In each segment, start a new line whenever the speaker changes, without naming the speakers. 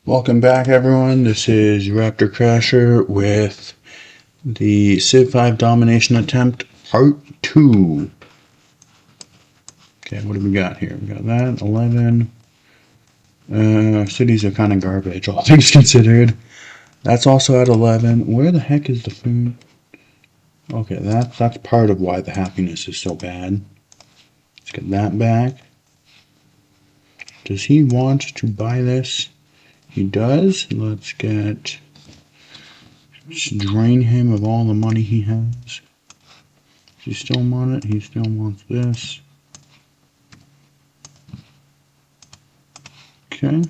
Welcome back, everyone. This is Raptor Crasher with the Civ 5 Domination Attempt Part 2. Okay, what do we got here? We got that, 11. Cities are kind of garbage, all things considered. That's also at 11. Where the heck is the food? Okay, that's part of why the happiness is so bad. Let's get that back. Does he want to buy this? He does. Let's drain him of all the money he has. Does he still want it? He still wants this. Okay.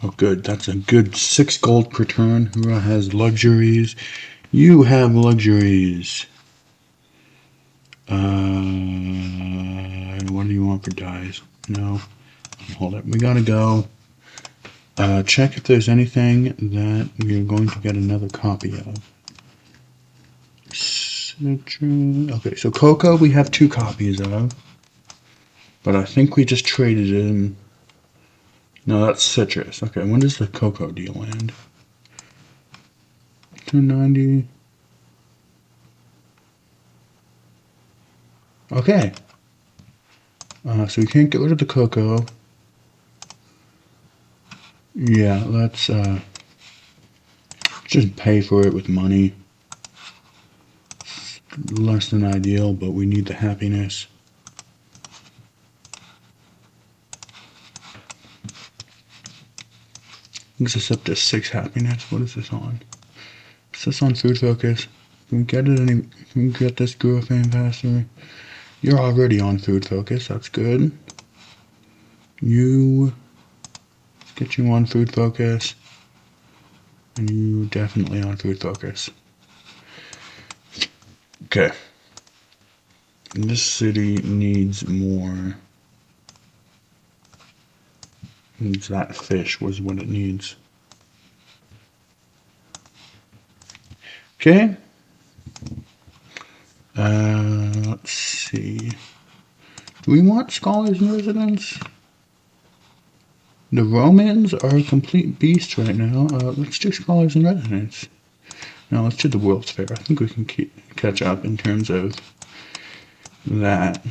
Oh, good. That's a good 6 gold per turn. Who has luxuries? You have luxuries. What do you want for dyes? No. Hold it. We gotta go. Check if there's anything that we're going to get another copy of. Okay, so cocoa we have 2 copies of. But I think we just traded in. No, that's citrus. Okay, when does the cocoa deal end? 290. Okay. So we can't get rid of the cocoa. Yeah, let's just pay for it with money. Less than ideal, but we need the happiness. This is up to 6 happiness. What is this on? Is this on food focus? Can we get it any? Can we get this Gurufan faster? You're already on food focus. That's good. Get you on food focus. And you definitely on food focus. Okay. And this city needs more. Needs that fish was what it needs. Okay. Let's see. Do we want scholars in residence? The Romans are a complete beast right now. Let's do scholars in residence. No, let's do the World's Fair. I think we can catch up in terms of that.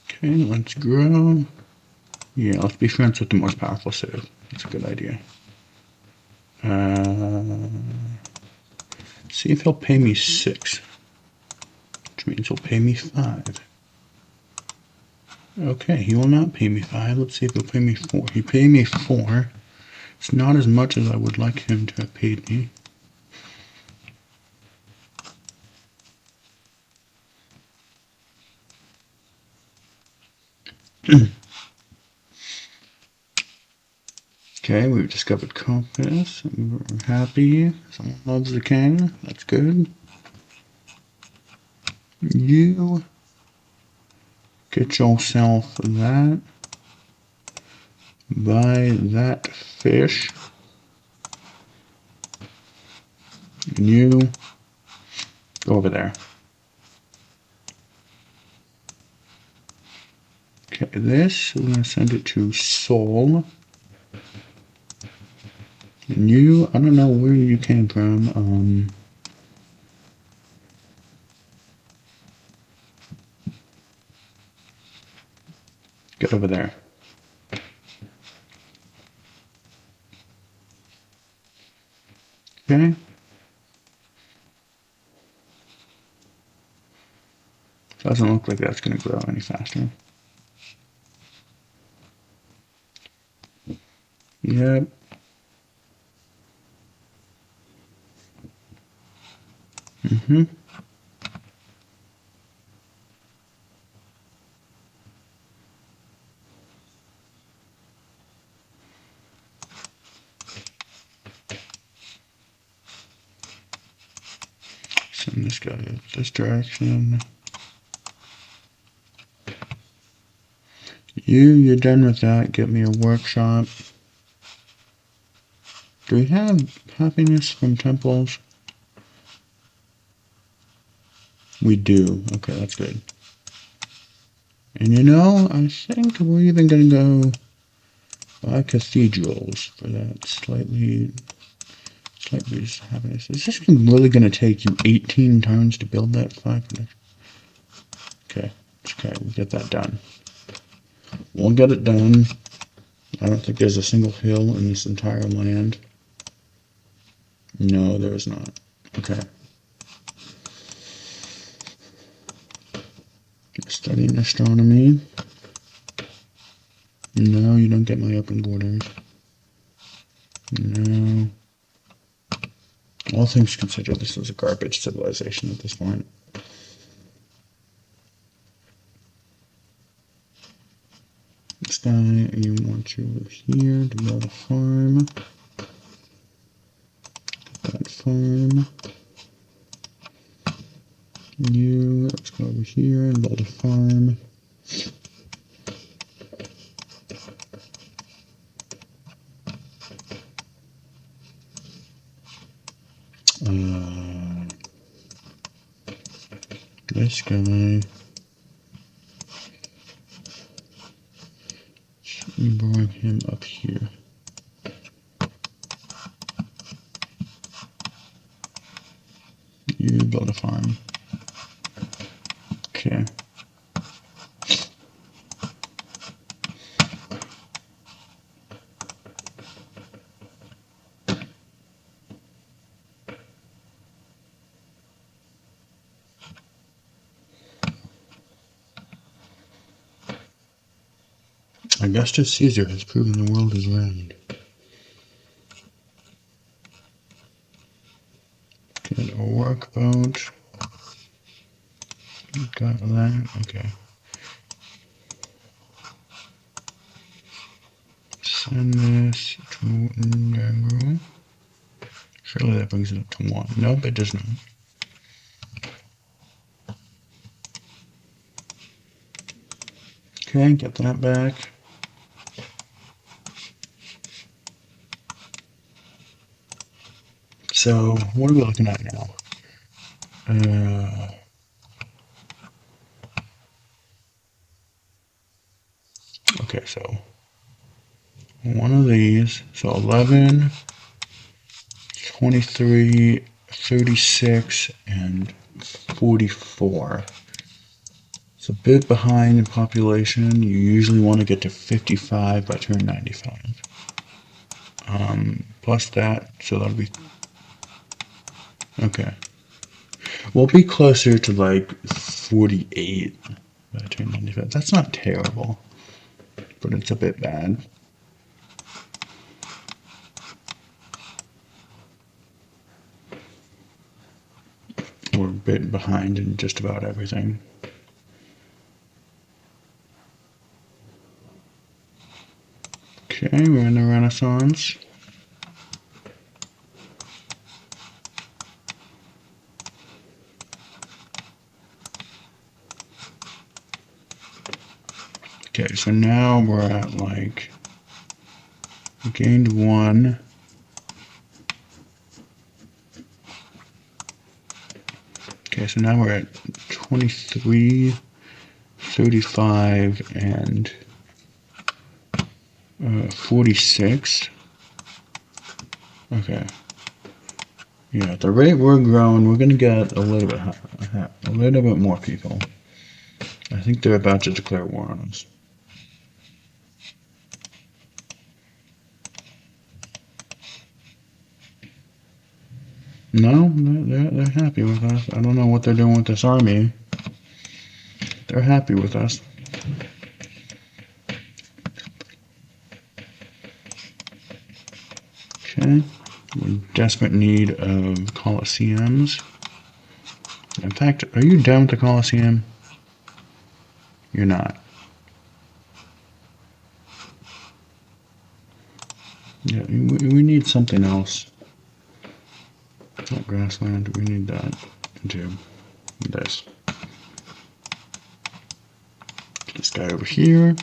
Okay, let's grow. Yeah, let's be friends with the most powerful civ. That's a good idea. See if he'll pay me 6. Which means he'll pay me 5. Okay, he will not pay me 5. Let's see if he'll pay me 4. He paid me 4. It's not as much as I would like him to have paid me. Okay, we've discovered compass. We're happy. Someone loves the king. That's good. You get yourself that. Buy that fish. And you go over there. Okay, this, we're going to send it to Seoul. And you, I don't know where you came from. Get over there. Okay. Doesn't look like that's going to grow any faster. Yep. Mm-hmm. Send this guy this direction. You're done with that. Get me a workshop. Do we have happiness from temples? We do. Okay, that's good. And you know, I think we're even going to go by cathedrals for that slightly happiness. Is this really going to take you 18 turns to build that 5? Okay, we'll get that done. We'll get it done. I don't think there's a single hill in this entire land. No, there is not. Okay. Studying astronomy. No, you don't get my open borders. No. All things considered, this was a garbage civilization at this point. This guy, you want you over here to build a farm. That farm. You, let's go over here and build a farm. This guy. You bring him up here. You build a farm. Okay. Augustus Caesar has proven the world is round. Get a workboat. Got that. Okay. Send this to Negro. Surely that brings it up to 1. Nope, it does not. Okay, get that back. So, what are we looking at now? Okay, so one of these. So 11, 23, 36, and 44. It's a bit behind in population. You usually want to get to 55 by turn 95. Plus that, so that'll be... Okay. We'll be closer to like 48 by turn 95. That's not terrible, but it's a bit bad. We're a bit behind in just about everything. Okay, we're in the Renaissance. Okay, so now we're at like, we gained 1. Okay, so now we're at 23, 35, and 46. Okay. Yeah, at the rate we're growing, we're gonna get a little bit more people. I think they're about to declare war on us. No, they're happy with us. I don't know what they're doing with this army. They're happy with us. Okay. We're in desperate need of Colosseums. In fact, are you done with the Colosseum? You're not. Yeah, we need something else. Not grassland, we need that too. This. This guy over here.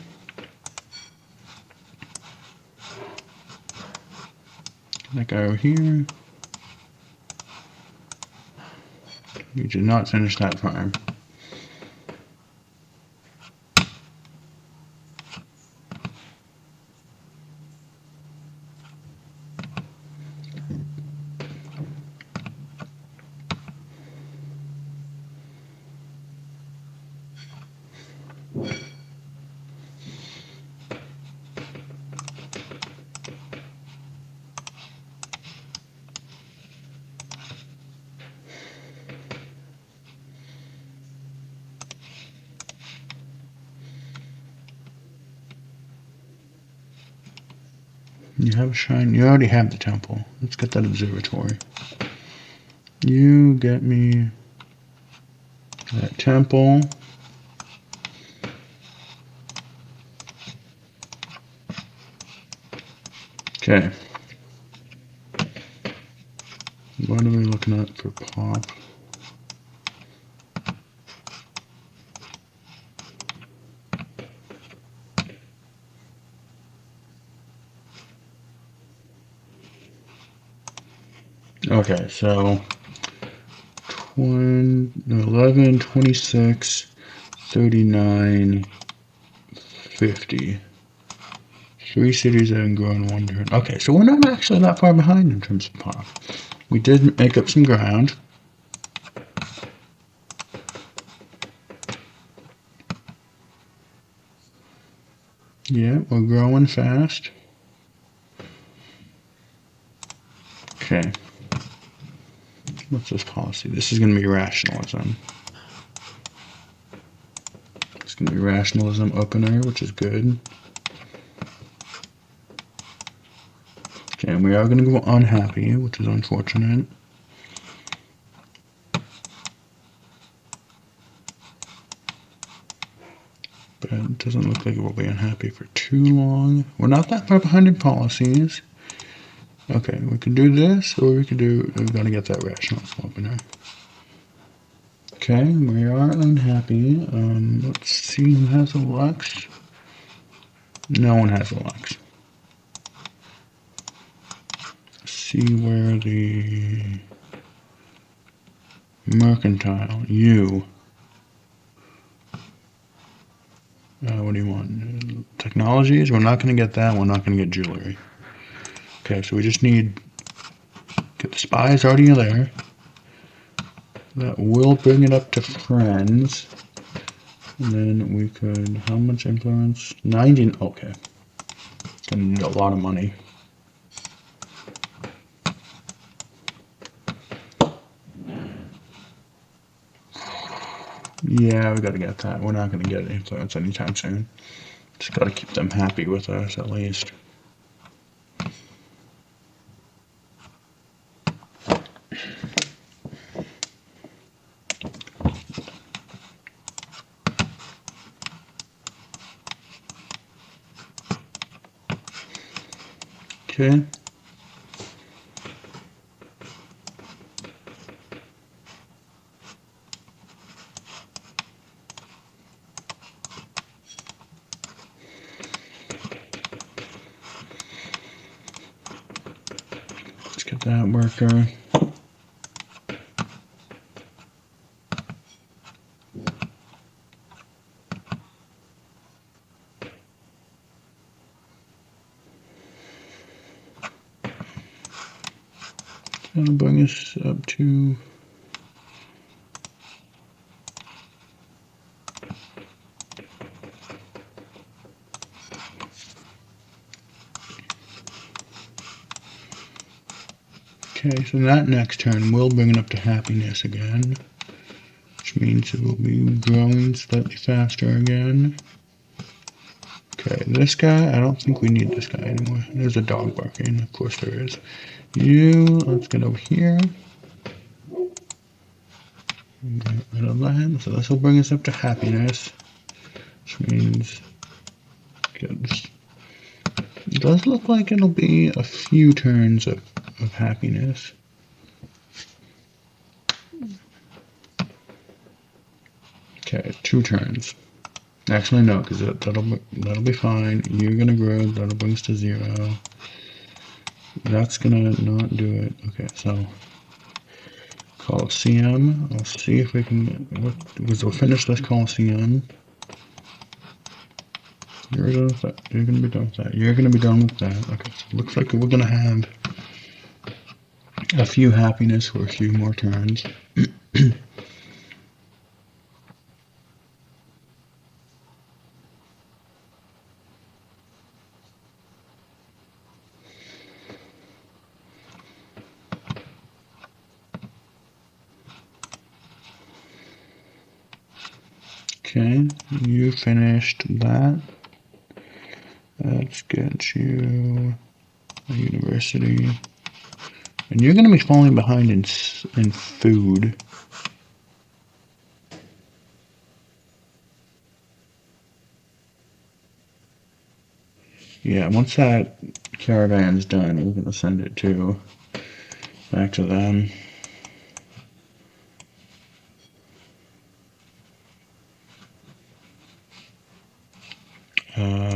That guy over here. You did not finish that farm. You have a shrine. You already have the temple. Let's get that observatory. You get me that temple. Okay. What are we looking at for pop? Okay, so 11, 26, 39, 50. 3 cities that have grown in 1 turn. Okay, so we're not actually that far behind in terms of pop. We did make up some ground. Yeah, we're growing fast. Okay. What's this policy? This is going to be rationalism. It's going to be rationalism opener, which is good. Okay, and we are going to go unhappy, which is unfortunate. But it doesn't look like it will be unhappy for too long. We're not that far behind in policies. Okay, we can do this, or we can do, we're going to get that rationalism opener. Okay, we are unhappy. Let's see who has a Lux. No one has a Lux. See where the mercantile, you. What do you want? Technologies? We're not going to get that. We're not going to get jewelry. Okay, so we just need, get the spies already there. That will bring it up to friends. And then we could, how much influence? 90, okay. Gonna need a lot of money. Yeah, we gotta get that. We're not gonna get influence anytime soon. Just gotta keep them happy with us at least. Okay. Let's get that worker. That'll bring us up to okay, so that next turn will bring it up to happiness again, which means it will be growing slightly faster again. Okay, this guy, I don't think we need this guy anymore. There's a dog barking, of course there is. You, let's get over here. Get rid of that, so this will bring us up to happiness, which means good. It does look like it'll be a few turns of happiness. Okay, 2 turns. Actually, no, because that'll be fine. You're gonna grow. That'll bring us to 0. That's gonna not do it. Okay, so Coliseum. I'll see if we can get. We'll finish this Coliseum. You're done with that. You're gonna be done with that. You're gonna be done with that. Okay, so it looks like we're gonna have a few happiness for a few more turns. Okay, you finished that. Let's get you a university. And you're going to be falling behind in food. Yeah, once that caravan's done, we're going to send it back to them.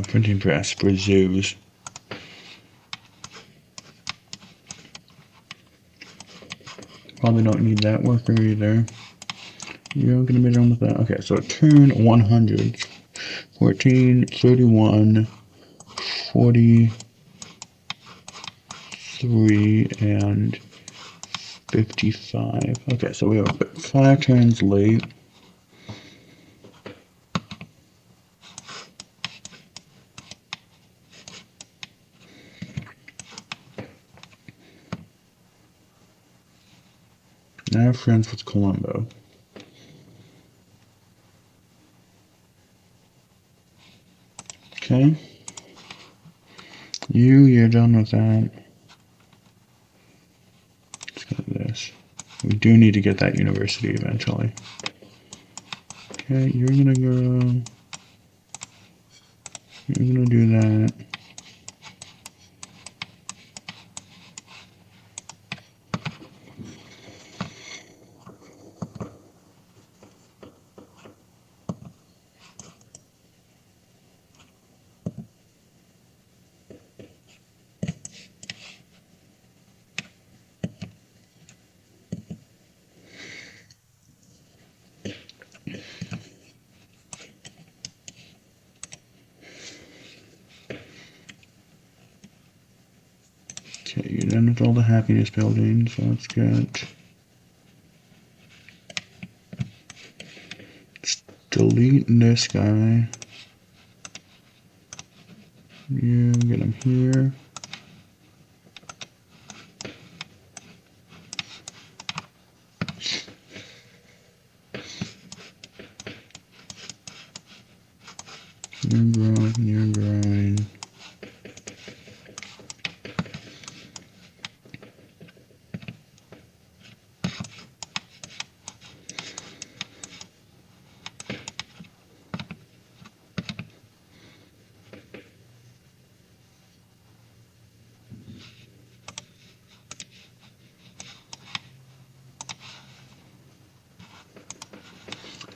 Printing press for zoos. Probably don't need that worker either. You're going to be done with that. Okay, so turn 100. 14, 31, 43, and 55. Okay, so we are 5 turns late. Now we're friends with Colombo. Okay. You're done with that. Let's go to this. We do need to get that university eventually. Okay, you're gonna go. You're gonna do that. Okay, you're done with all the happiness buildings. So let's get. Let's delete this guy. You get him here. You're growing.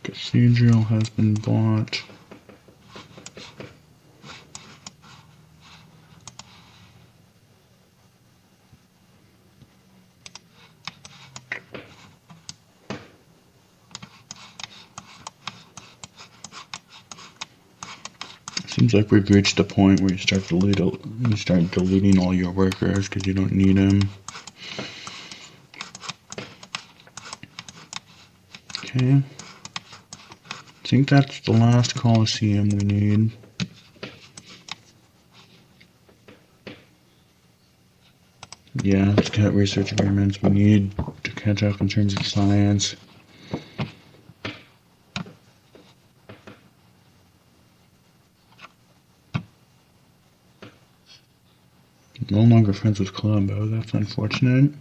Cathedral has been bought. Seems like we've reached the point where you start deleting all your workers because you don't need them. Okay. I think that's the last Coliseum we need. Yeah, let's get research agreements. We need to catch up in terms of science. No longer friends with Colombo. That's unfortunate.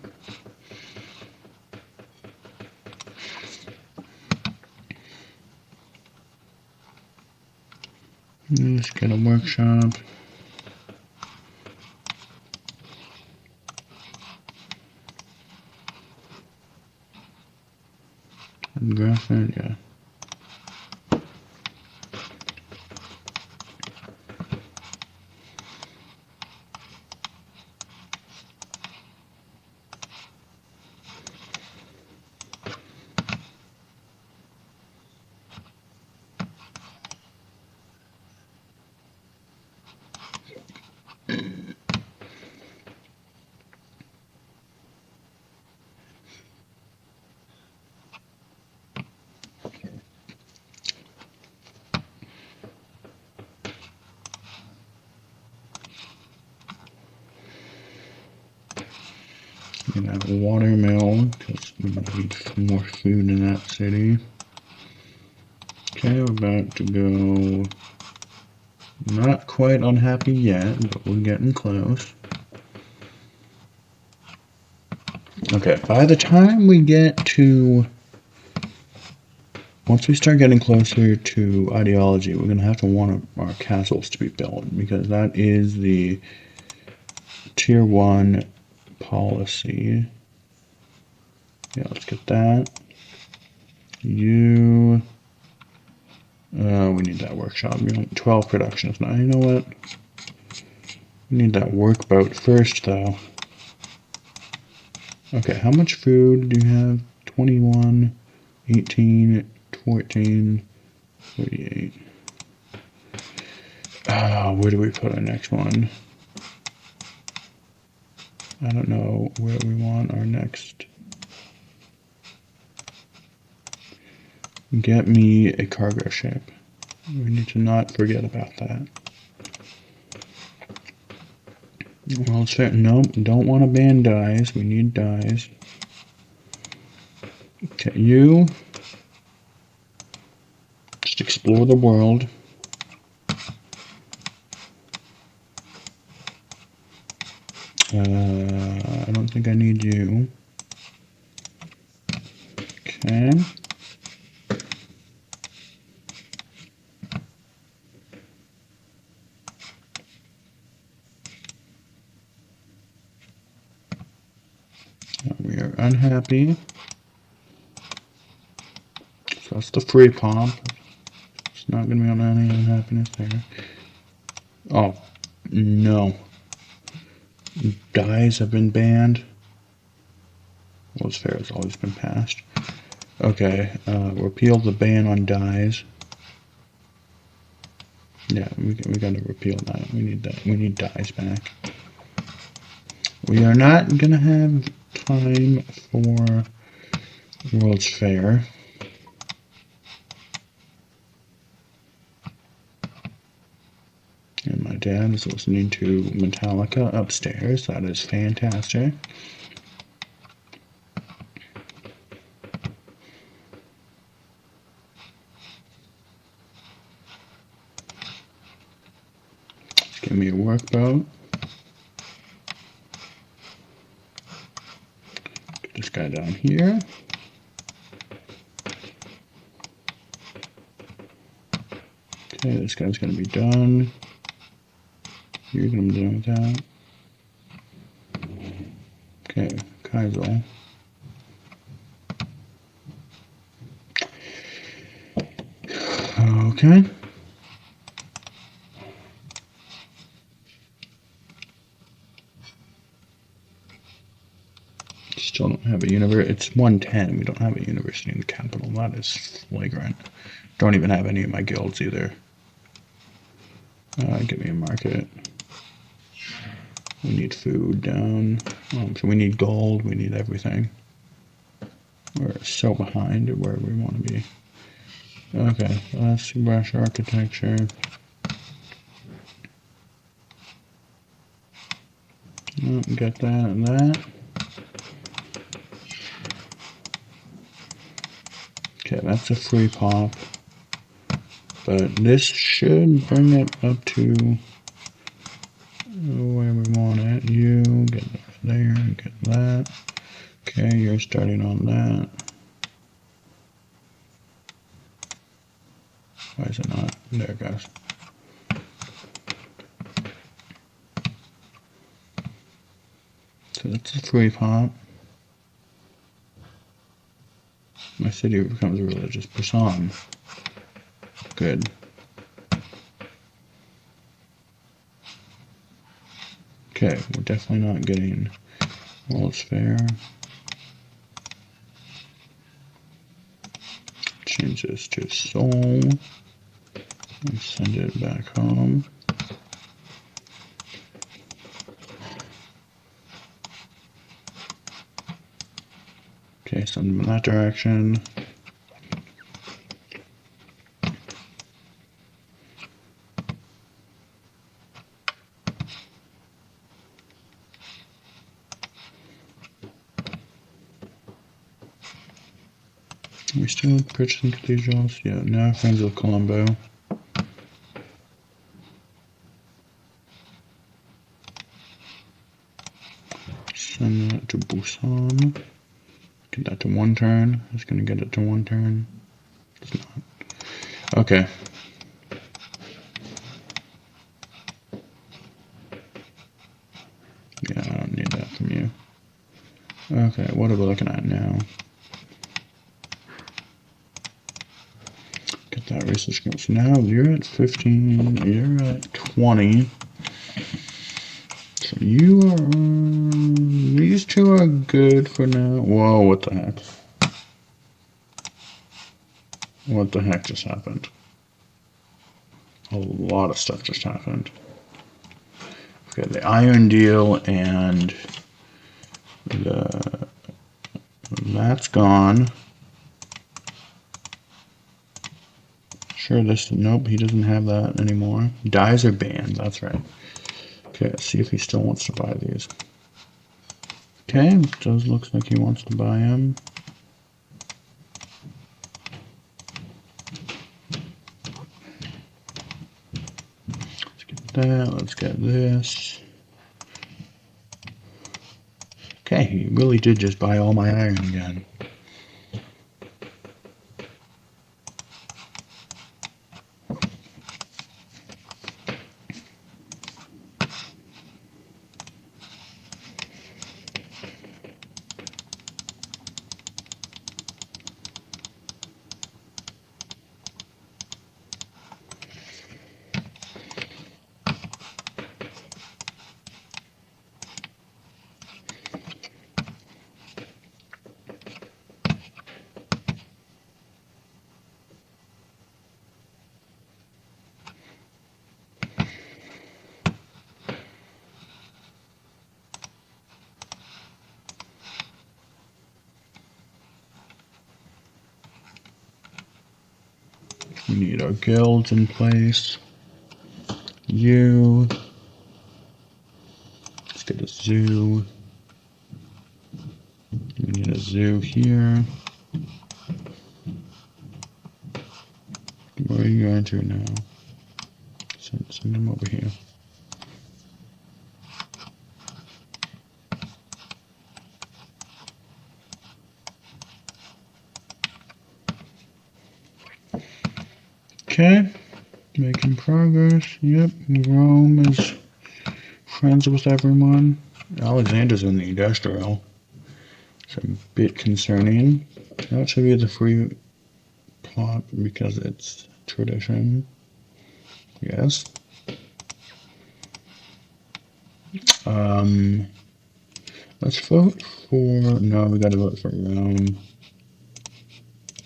Let's get a workshop. And graphite, yeah. We can have a watermill because we need more food in that city. Okay, we're about to go. Not quite unhappy yet, but we're getting close. Okay, by the time we get to... Once we start getting closer to ideology, we're going to have to want our castles to be built, because that is the tier 1 policy. Yeah, let's get that. You... we need that workshop. 12 productions now. You know what? We need that workboat first, though. Okay, how much food do you have? 21, 18, 14, 38. Where do we put our next one? I don't know where we want our next. Get me a cargo ship. We need to not forget about that. Well, it's fair. Nope, don't want to ban dyes. We need dyes. Okay, you just explore the world. I don't think I need you. Okay. We are unhappy. So that's the free pop. It's not going to be on any unhappiness there. Oh, no. Dyes have been banned. Well, it's fair. It's always been passed. Okay, repeal the ban on dyes. Yeah, we gotta repeal that. We need that. We need dyes back. We are not gonna have time for World's Fair. And my dad is listening to Metallica upstairs. That is fantastic. Just give me a workboat. Get this guy down here. Okay, this guy's gonna be done. You're gonna be done with that. Okay, Kaisel. Okay. Still don't have a university. It's 110. We don't have a university in the capital. That is flagrant. Don't even have any of my guilds either. Give me a market. We need food down. So we need gold. We need everything. We're so behind at where we want to be. Okay, let's brush architecture. Get that and that. Okay, that's a free pop. But this should bring it up to where we want it. You get there, get that. Okay, you're starting on that. Why is it not? There it goes. So that's a free pop. My city becomes a religious person. Good. Okay, we're definitely not getting World's Fair. Change this to Seoul and send it back home. Okay, send them in that direction. Are we still purchasing cathedrals? Yeah, now Friends of Colombo. Send that to Busan. Get that to 1 turn. It's gonna get it to 1 turn. It's not. Okay. Yeah, I don't need that from you. Okay, what are we looking at now? Get that research going. So now you're at 15, you're at 20. So you are, these two are good for now. Whoa, what the heck? What the heck just happened? A lot of stuff just happened. Okay, the iron deal and that's gone. Sure, nope, he doesn't have that anymore. Dyes are banned, that's right. Okay, let's see if he still wants to buy these. Okay, it does look like he wants to buy them. Let's get that, let's get this. Okay, he really did just buy all my iron again. We need our guilds in place. Let's get a zoo. We need a zoo here. Where are you going to now? Send them over here. Okay, making progress. Yep, Rome is friends with everyone. Alexander's in the industrial. It's a bit concerning. That should be the free plot because it's tradition. Yes. Let's vote for. No, we gotta vote for Rome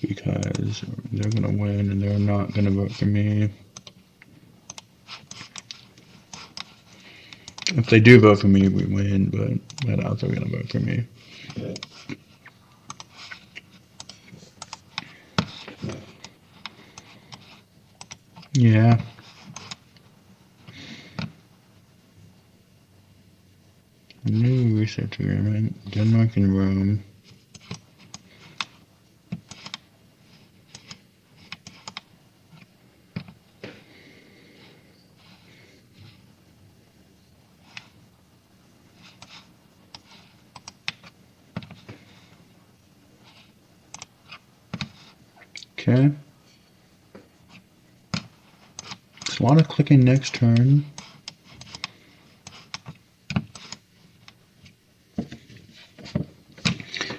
because they're gonna win and they're not gonna vote for me. If they do vote for me, we win, but I doubt they're gonna vote for me. Yeah. New research agreement. Denmark and Rome. Okay. It's a lot of clicking next turn.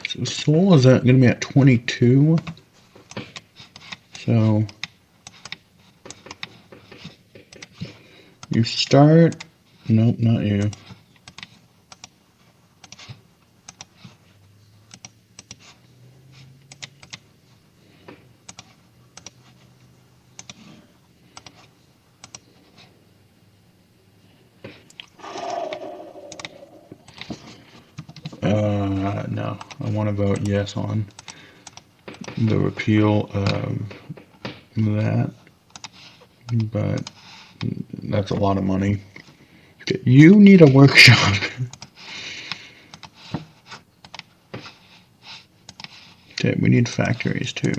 So Seoul is going to be at 22. So you start. Nope, not you. No, I want to vote yes on the repeal of that, but that's a lot of money. You need a workshop. Okay, we need factories too.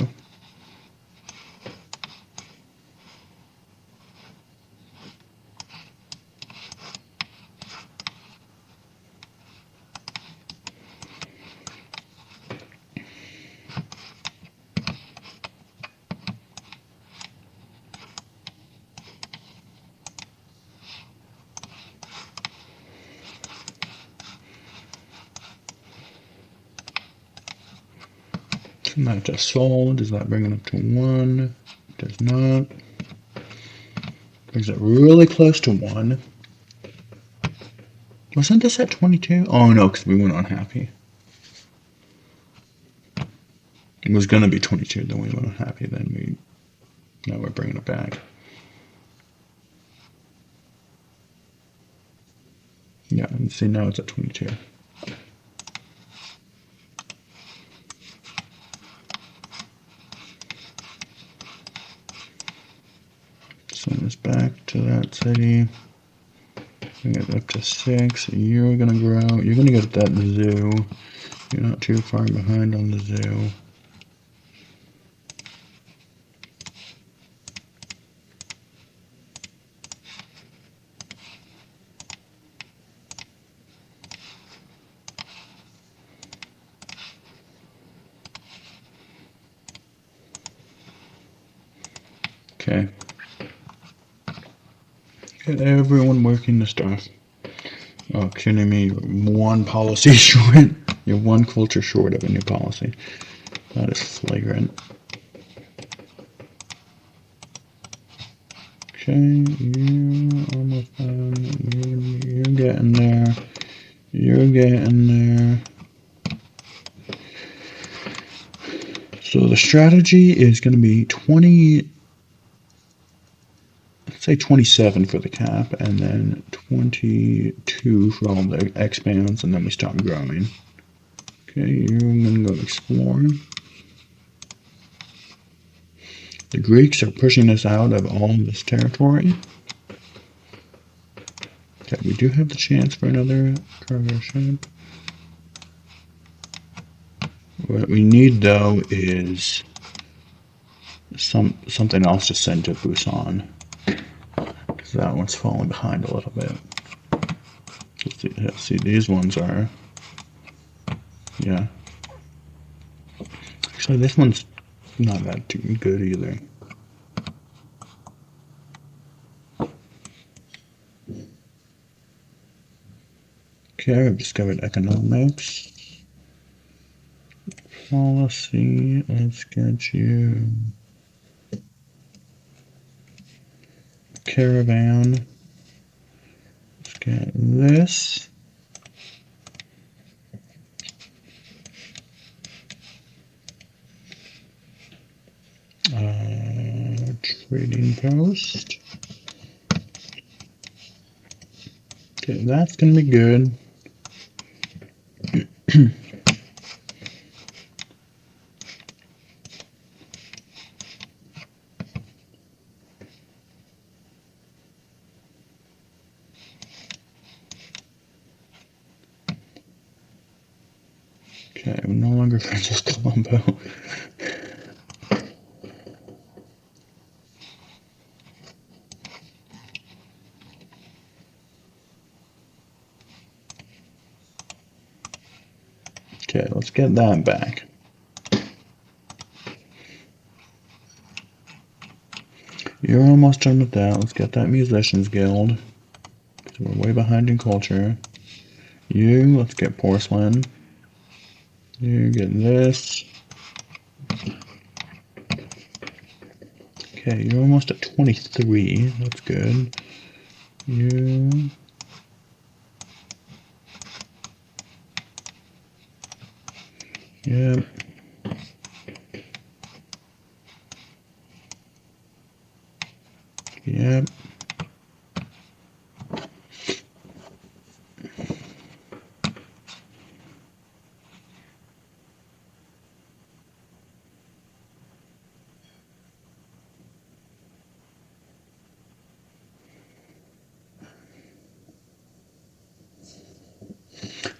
That just sold. Does that bring it up to 1? It does not. Brings it really close to 1. Wasn't this at 22? Oh no, because we went unhappy. It was going to be 22, then we went unhappy, now we're bringing it back. Yeah, and see, now it's at 22. Send this back to that city. Bring it up to 6. You're gonna grow. You're gonna get that zoo. You're not too far behind on the zoo. Okay. Get everyone working the stuff. Oh, kidding me. You're 1 policy short. You're 1 culture short of a new policy. That is flagrant. Okay, you almost done. You're getting there. You're getting there. So the strategy is going to be 20. Let's say 27 for the cap, and then 22 for all the expands, and then we stop growing. Okay, you're going to go explore. The Greeks are pushing us out of all of this territory. Okay, we do have the chance for another cargo ship. What we need, though, is something else to send to Busan. Because that one's falling behind a little bit. Let's see, these ones are... Yeah. Actually, this one's not that too good either. Okay, I've discovered economics. Policy, let's get you. Caravan. Let's get this. Trading post. Okay, that's gonna be good. Okay, we're no longer friends with Colombo. Okay, let's get that back. You're almost done with that. Let's get that Musicians Guild. Because we're way behind in culture. Let's get porcelain. You get this. Okay, you're almost at 23. That's good. Yep. Yep.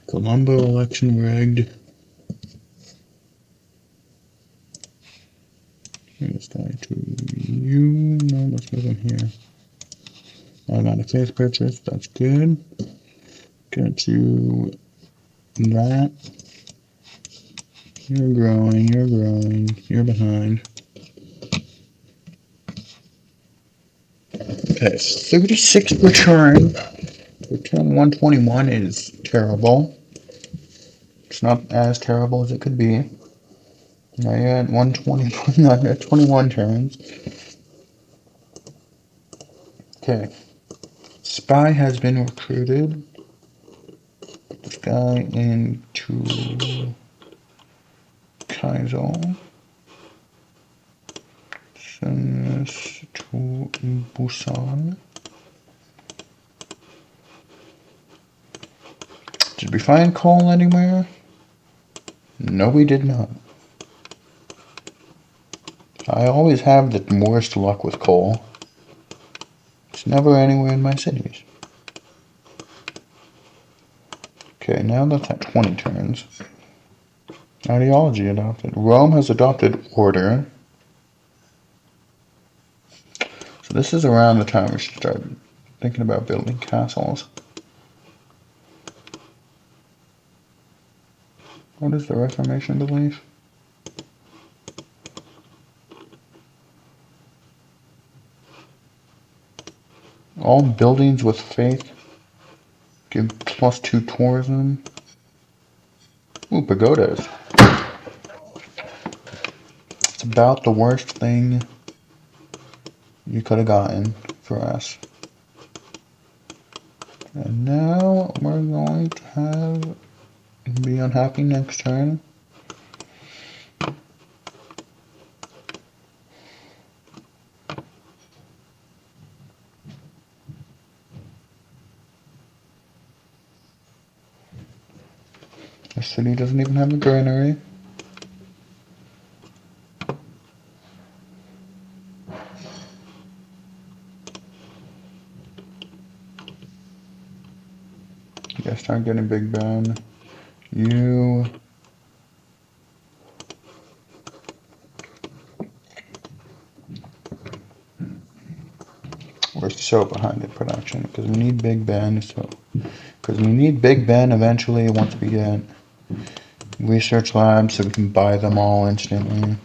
Colombo election rigged. This guy to you. No, let's move him here. I got a faith purchase. That's good. Get you that. You're growing. You're growing. You're behind. Okay, 36 return. Return 121 is terrible. It's not as terrible as it could be. Now you're at 120, not at 21 turns. Okay. Spy has been recruited. Put this guy into Kaizo. Send this to Busan. Did we find coal anywhere? No, we did not. I always have the worst luck with coal. It's never anywhere in my cities. Okay, now that's at 20 turns. Ideology adopted. Rome has adopted order. So this is around the time we should start thinking about building castles. What is the Reformation belief? All buildings with faith give +2 tourism. Ooh, pagodas. It's about the worst thing you could have gotten for us. And now we're going to have be unhappy next turn. The city doesn't even have a granary. You guys start getting Big Ben. We're so behind in production because we need Big Ben. Because we need Big Ben eventually once we get research labs so we can buy them all instantly.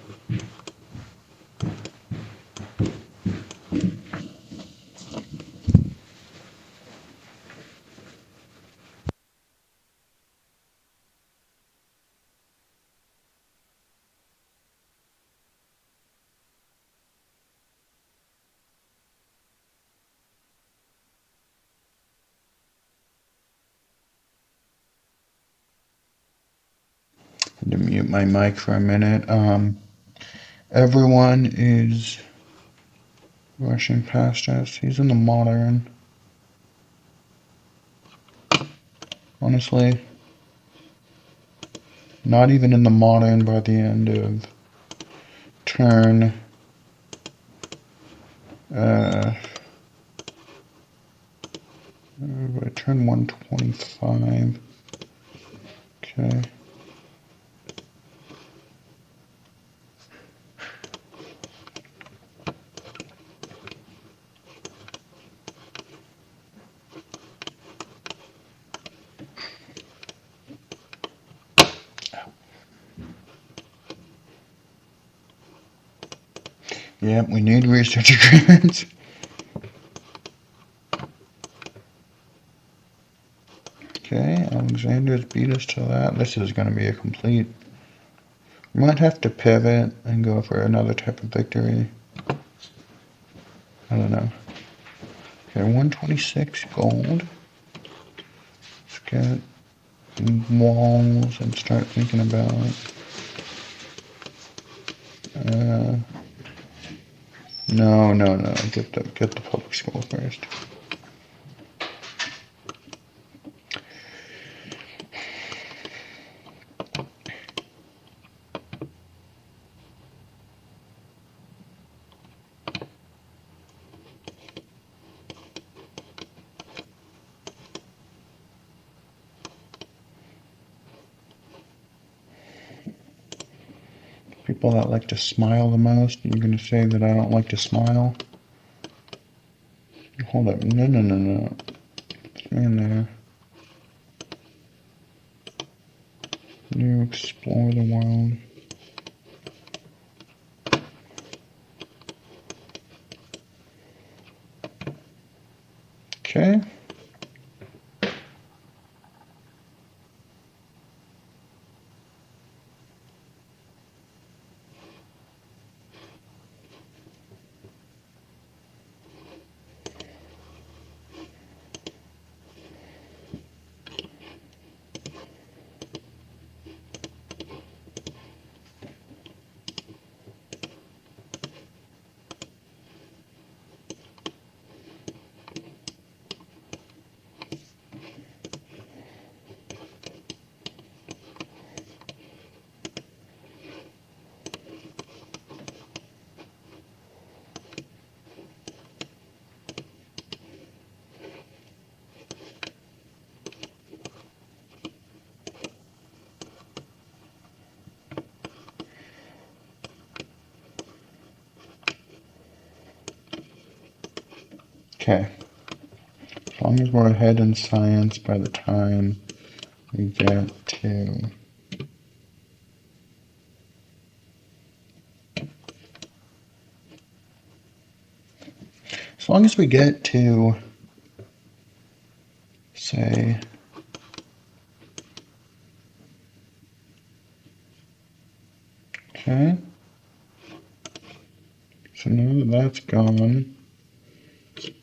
To mute my mic for a minute. Everyone is rushing past us. He's in the modern. Honestly, not even in the modern by the end of turn. By turn 125. Okay. Yep, we need research agreements. Okay, Alexander's beat us to that. This is going to be a complete... We might have to pivot and go for another type of victory. I don't know. Okay, 126 gold. Let's get walls and start thinking about... No. Get the public school first. People that like to smile the most, you're going to say that I don't like to smile? Hold up. No. In there. You explore the world. Okay. Okay. As long as we're ahead in science by the time we get to... As long as we get to, say... Okay. So now that that's gone,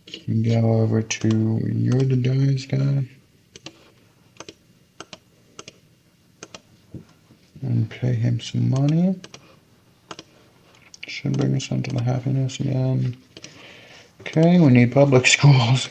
we can go over to You're the Dice guy. And pay him some money. Should bring us onto the happiness again. Okay, we need public schools.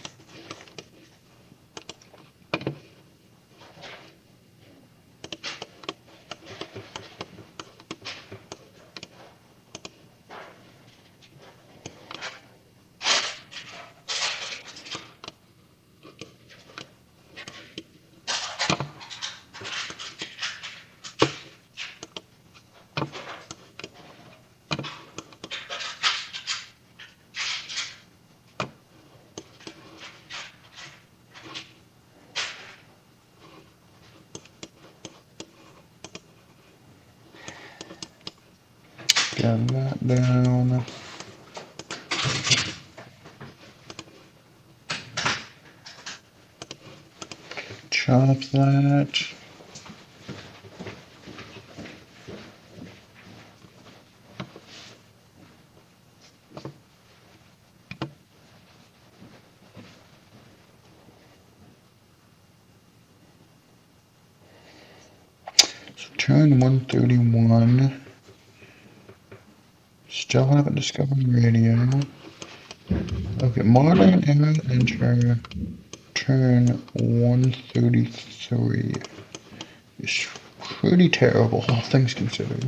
Get that down. Chop that. So turn 131. Still haven't discovered radio. Okay, modern era enter. Turn 133. It's pretty terrible, all things considered.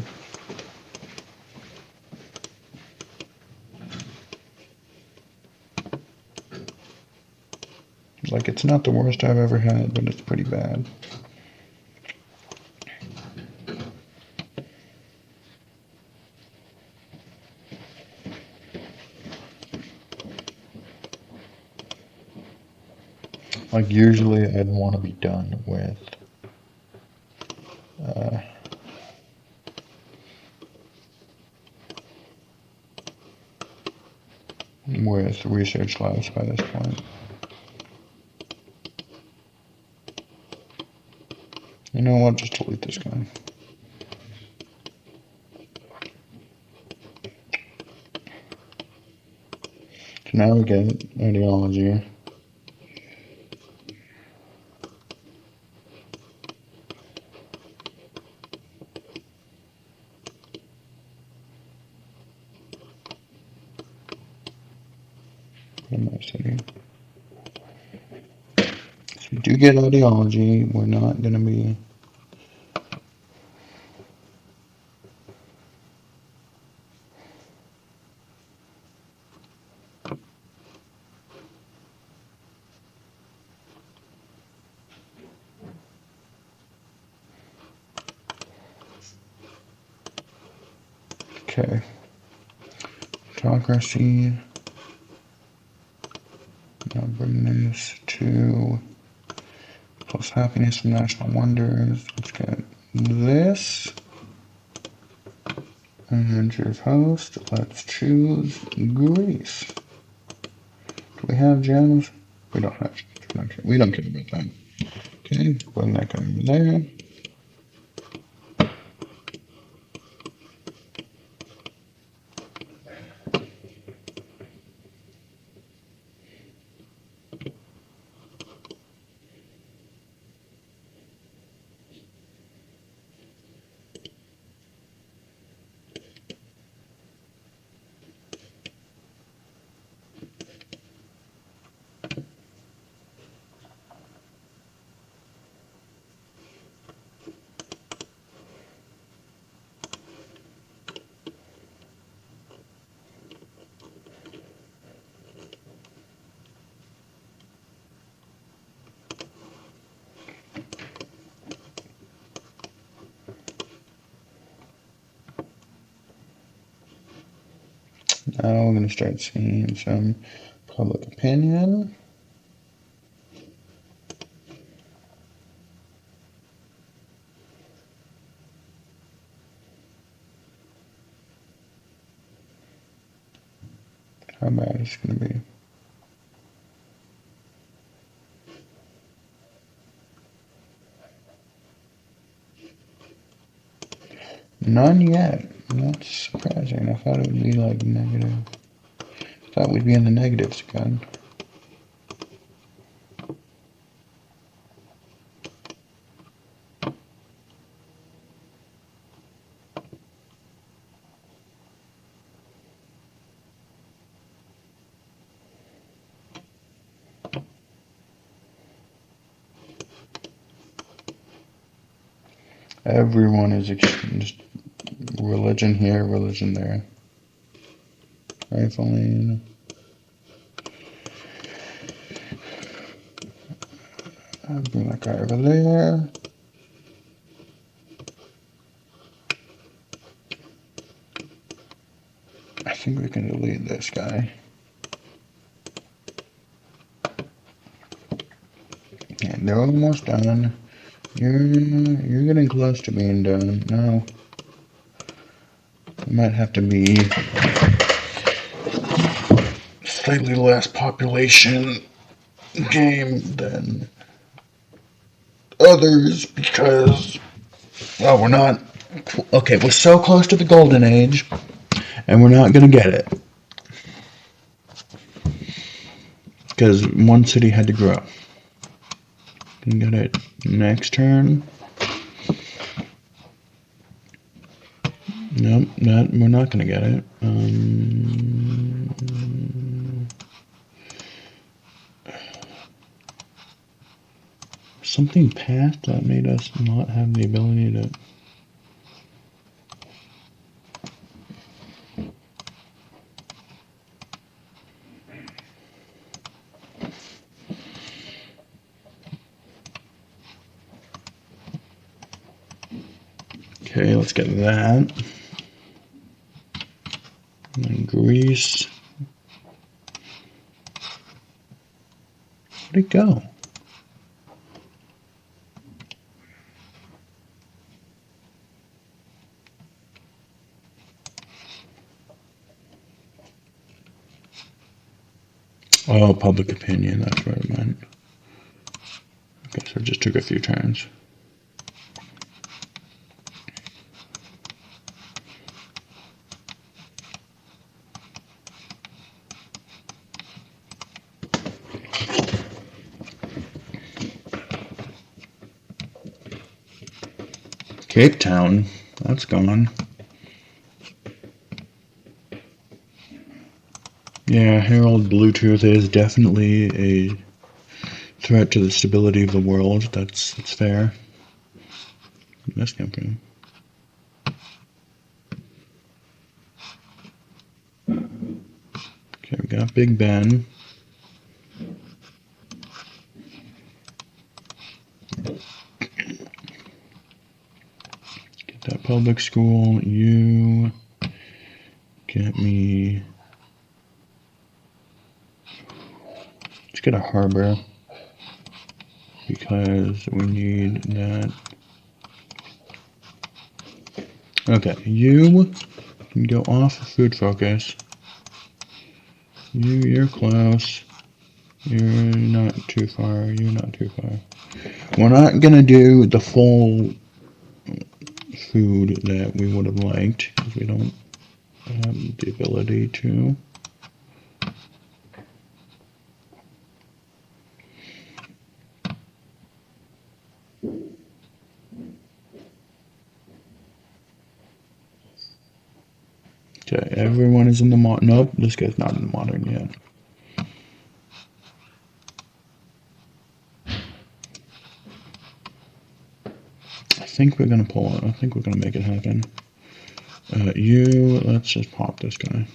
Like, it's not the worst I've ever had, but it's pretty bad. Like, usually I'd want to be done with research labs by this point. You know what? Just delete this guy. So now we get ideology. In my city. So we do get ideology. We're not going to be... Okay. Autocracy. Now bring this to plus happiness from national wonders. Let's get this. And choose host. Let's choose Greece. Do we have gems? We don't have gems. We don't care about that. Okay, bring that guy over there. Now we're going to start seeing some Public opinion. How bad it's going to be. None yet. That's surprising. I thought it would be like negative. I thought we'd be in the negatives again. Everyone is just religion here, religion there. Rifling. I'll bring that guy over there. I think we can delete this guy. And they're almost done. You're getting close to being done. No. It might have to be slightly less population game than others because, well, we're not. Okay, we're so close to the golden age, and we're not gonna get it because one city had to grow. Can get it next turn. Nope, we're not gonna get it. Something passed that made us not have the ability to. Okay, let's get that. And then Greece. Where'd it go? Oh, public opinion, that's what it meant. Okay, so it just took a few turns. Cape Town, that's gone. Yeah, Herald Bluetooth is definitely a threat to the stability of the world. That's fair. This company. Okay, we got Big Ben. Get that public school. You get me. Let's get a harbor because we need that. Okay, you can go off of food focus. You're close. You're not too far. You're not too far. We're not gonna do the full food that we would have liked because we don't have the ability to. Okay, everyone is in the modern. Nope, this guy's not in the modern yet. I think we're gonna pull it. I think we're gonna make it happen. Let's just pop this guy.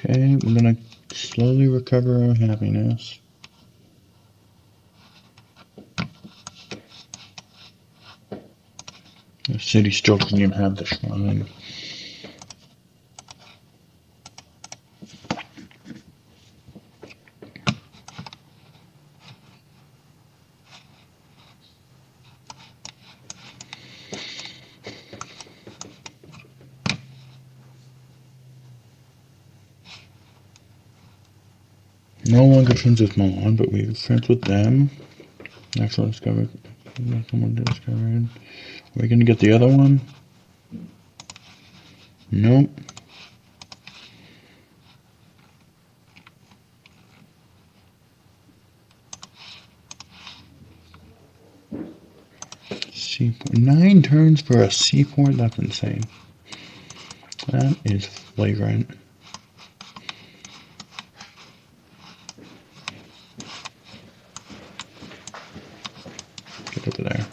Okay, we're gonna slowly recover our happiness. The city still doesn't even have the shrine. No longer friends with Milan, but we're friends with them. Actually, discovered. Someone discovered. Are we gonna get the other one? Nope. Seaport. 9 turns for a seaport? That's insane. That is flagrant. Get over there.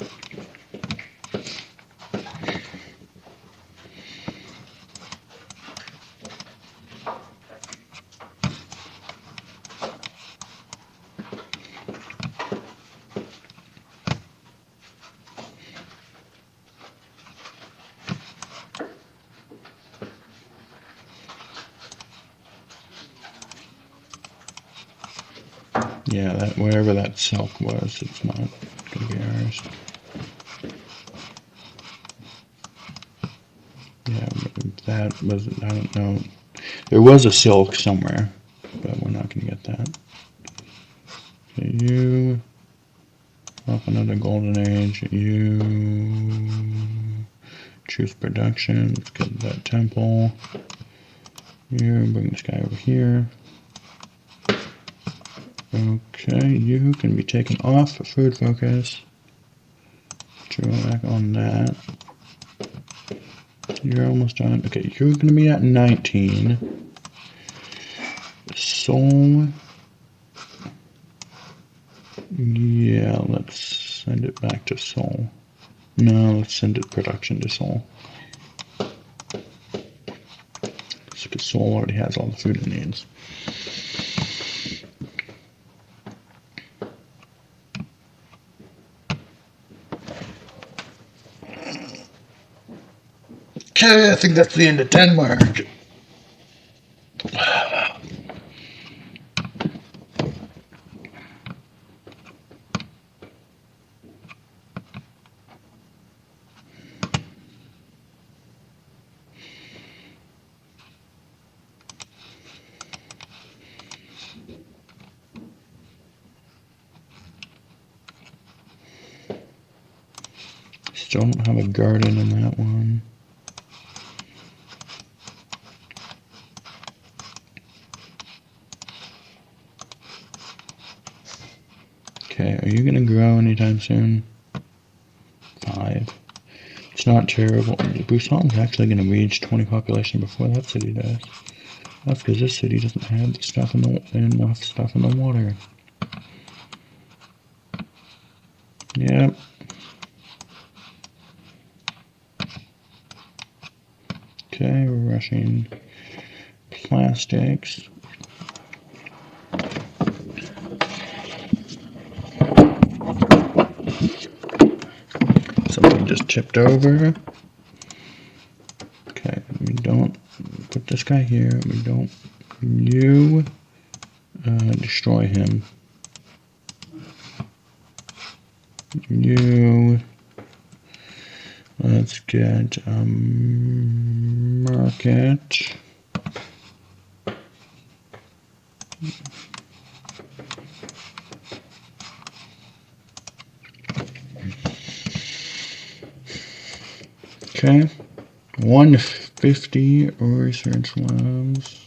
Yeah, that wherever that silk was, it's not gonna be ours. Yeah, that was, I don't know. There was a silk somewhere, but we're not gonna get that. Okay, you off another golden age. You choose production. Let's get that temple. You bring this guy over here. Okay, you can be taken off for food focus. Put you back on that. You're almost done. Okay, you're gonna be at 19. Soul. Yeah, let's send it back to Soul. No, let's send it production to Soul. Because Soul already has all the food it needs. Okay, I think that's the end of Denmark. Still don't have a garden in that one. Okay, are you gonna grow anytime soon? 5. It's not terrible. Busan's actually gonna reach 20 population before that city does. That's because this city doesn't have the stuff enough stuff in the water. Yep. Okay, we're rushing plastics. Something just tipped over. Okay, we don't put this guy here. We don't. You destroy him. You. Let's get market. Okay. 150 research labs.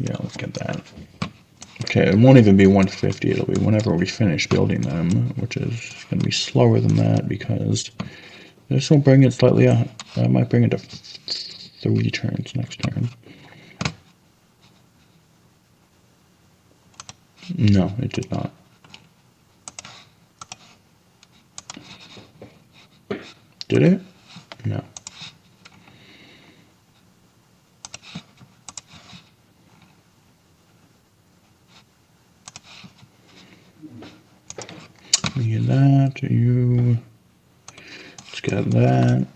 Yeah, let's get that. Okay, it won't even be 150. It'll be whenever we finish building them, which is going to be slower than that because this will bring it slightly up. I might bring it to 3 turns next turn. No, it did not. Did it? No. Get that. You. Let's get that.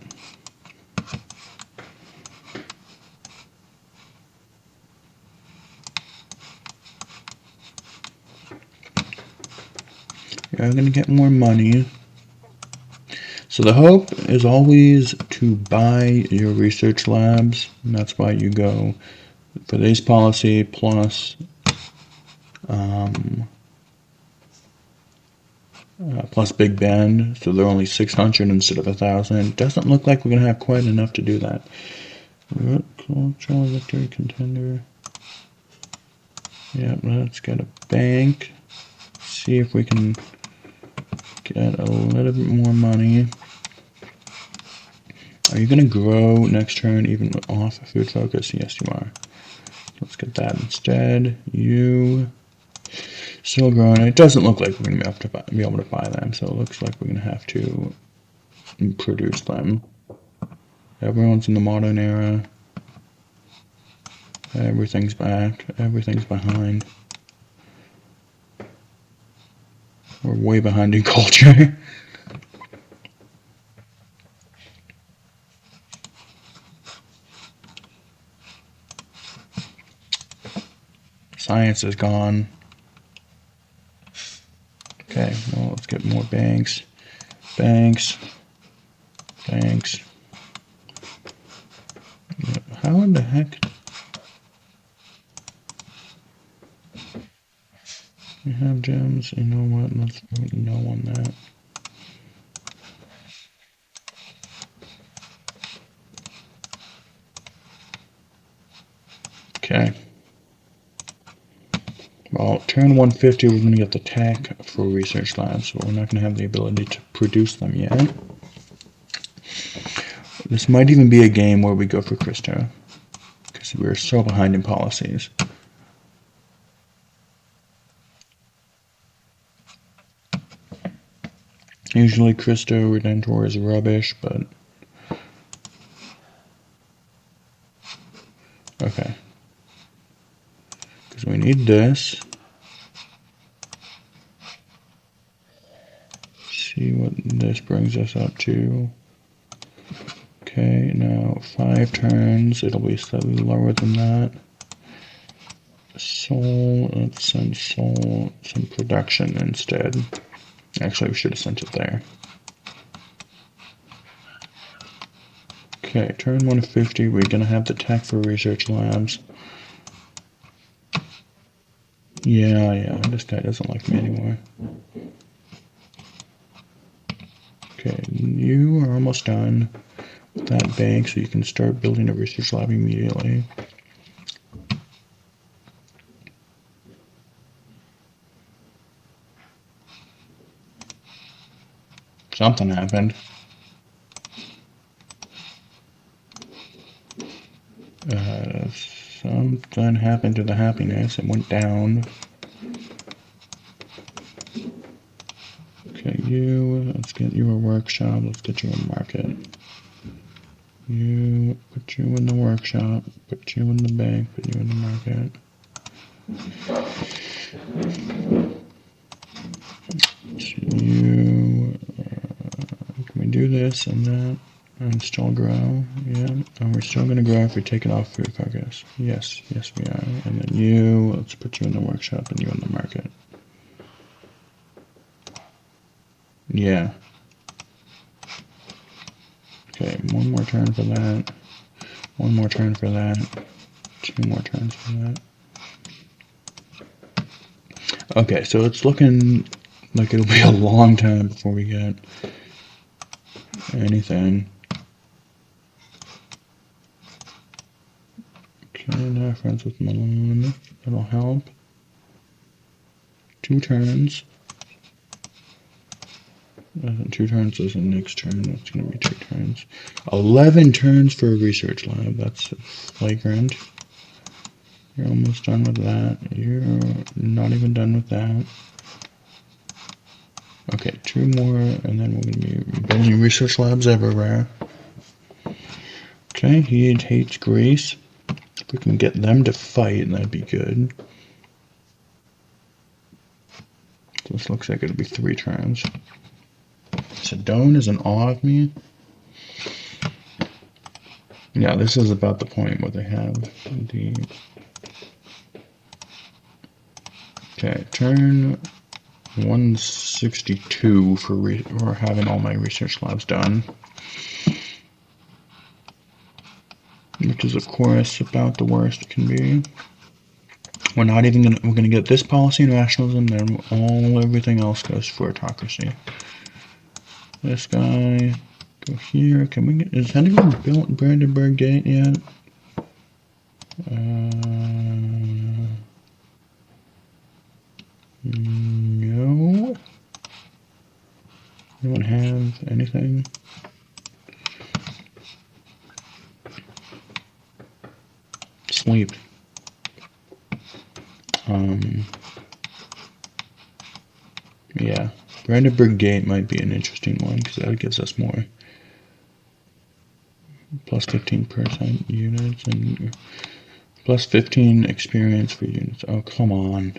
You're going to get more money. So the hope is always to buy your research labs. And that's why you go for this policy plus plus Big Bend. So they're only 600 instead of 1,000. Doesn't look like we're going to have quite enough to do that. Cultural victory contender. Yep, let's get a bank. See if we can get a little bit more money. Are you going to grow next turn even off food focus? Yes, you are. Let's get that instead. You still growing. It doesn't look like we're going to be able to buy them, so it looks like we're going to have to produce them. Everyone's in the modern era. Everything's back. Everything's behind. We're way behind in culture. Science is gone. Okay, well, let's get more banks. Banks. Banks. How in the heck? We have gems. You know what? Let's put no on that. Okay. Well, turn 150, we're going to get the tech for research labs, so we're not going to have the ability to produce them yet. This might even be a game where we go for Christo, because we're so behind in policies. Usually Christo Redentor is rubbish, but... Okay. Because we need this. See what this brings us up to. Okay, now 5 turns. It'll be slightly lower than that. Soul, let's send Soul some production instead. Actually, we should have sent it there. Okay, turn 150, we're going to have the tech for research labs. Yeah, this guy doesn't like me anymore. Okay, you are almost done with that bank, so you can start building a research lab immediately. Something happened. Something happened to the happiness. It went down. Okay, let's get you a workshop. Let's get you a market. Put you in the workshop. Put you in the bank. Put you in the market. Can we do this and that? And still grow, yeah. And we're still gonna grow if we take it off food focus. Yes, we are. And then let's put you in the workshop and you in the market. Yeah. Okay, one more turn for that. One more turn for that. 2 more turns for that. Okay, so it's looking like it'll be a long time before we get anything. Okay, now friends with Malone. That'll help. 2 turns. 2 turns is the next turn. That's going to be 2 turns. 11 turns for a research lab. That's flagrant. You're almost done with that. You're not even done with that. Okay, 2 more, and then we're going to be building research labs everywhere. Okay, he hates Greece. If we can get them to fight, that'd be good. This looks like it'll be 3 turns. Sedone is an awe of me. Yeah, this is about the point where they have the... Okay, turn 162 for having all my research labs done. Which is, of course, about the worst it can be. We're not even gonna... We're gonna get this policy nationalism, then everything else goes for autocracy. This guy... Go here. Can we get... Is anyone built Brandenburg Gate yet? No. Anyone have anything? Sleep. Yeah. Brandenburg Gate might be an interesting one because that gives us more. Plus 15% units and plus 15 experience for units. Oh, come on.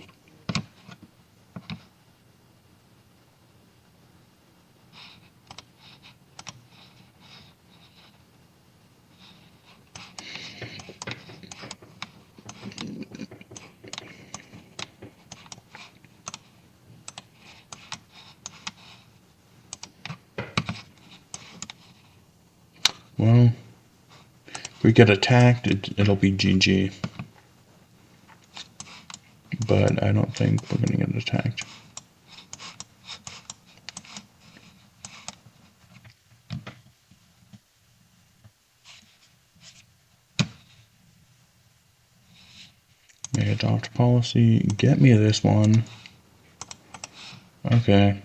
Well, if we get attacked, it'll be GG. But I don't think we're going to get attacked. May adopt policy. Get me this one. Okay.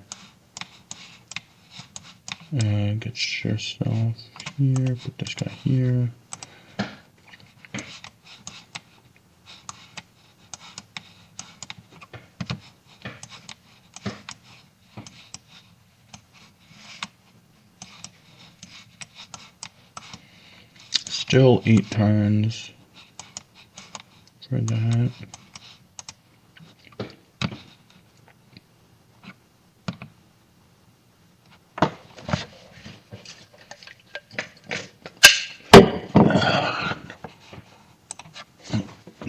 Get yourself here. Put this guy here. Still 8 turns for that.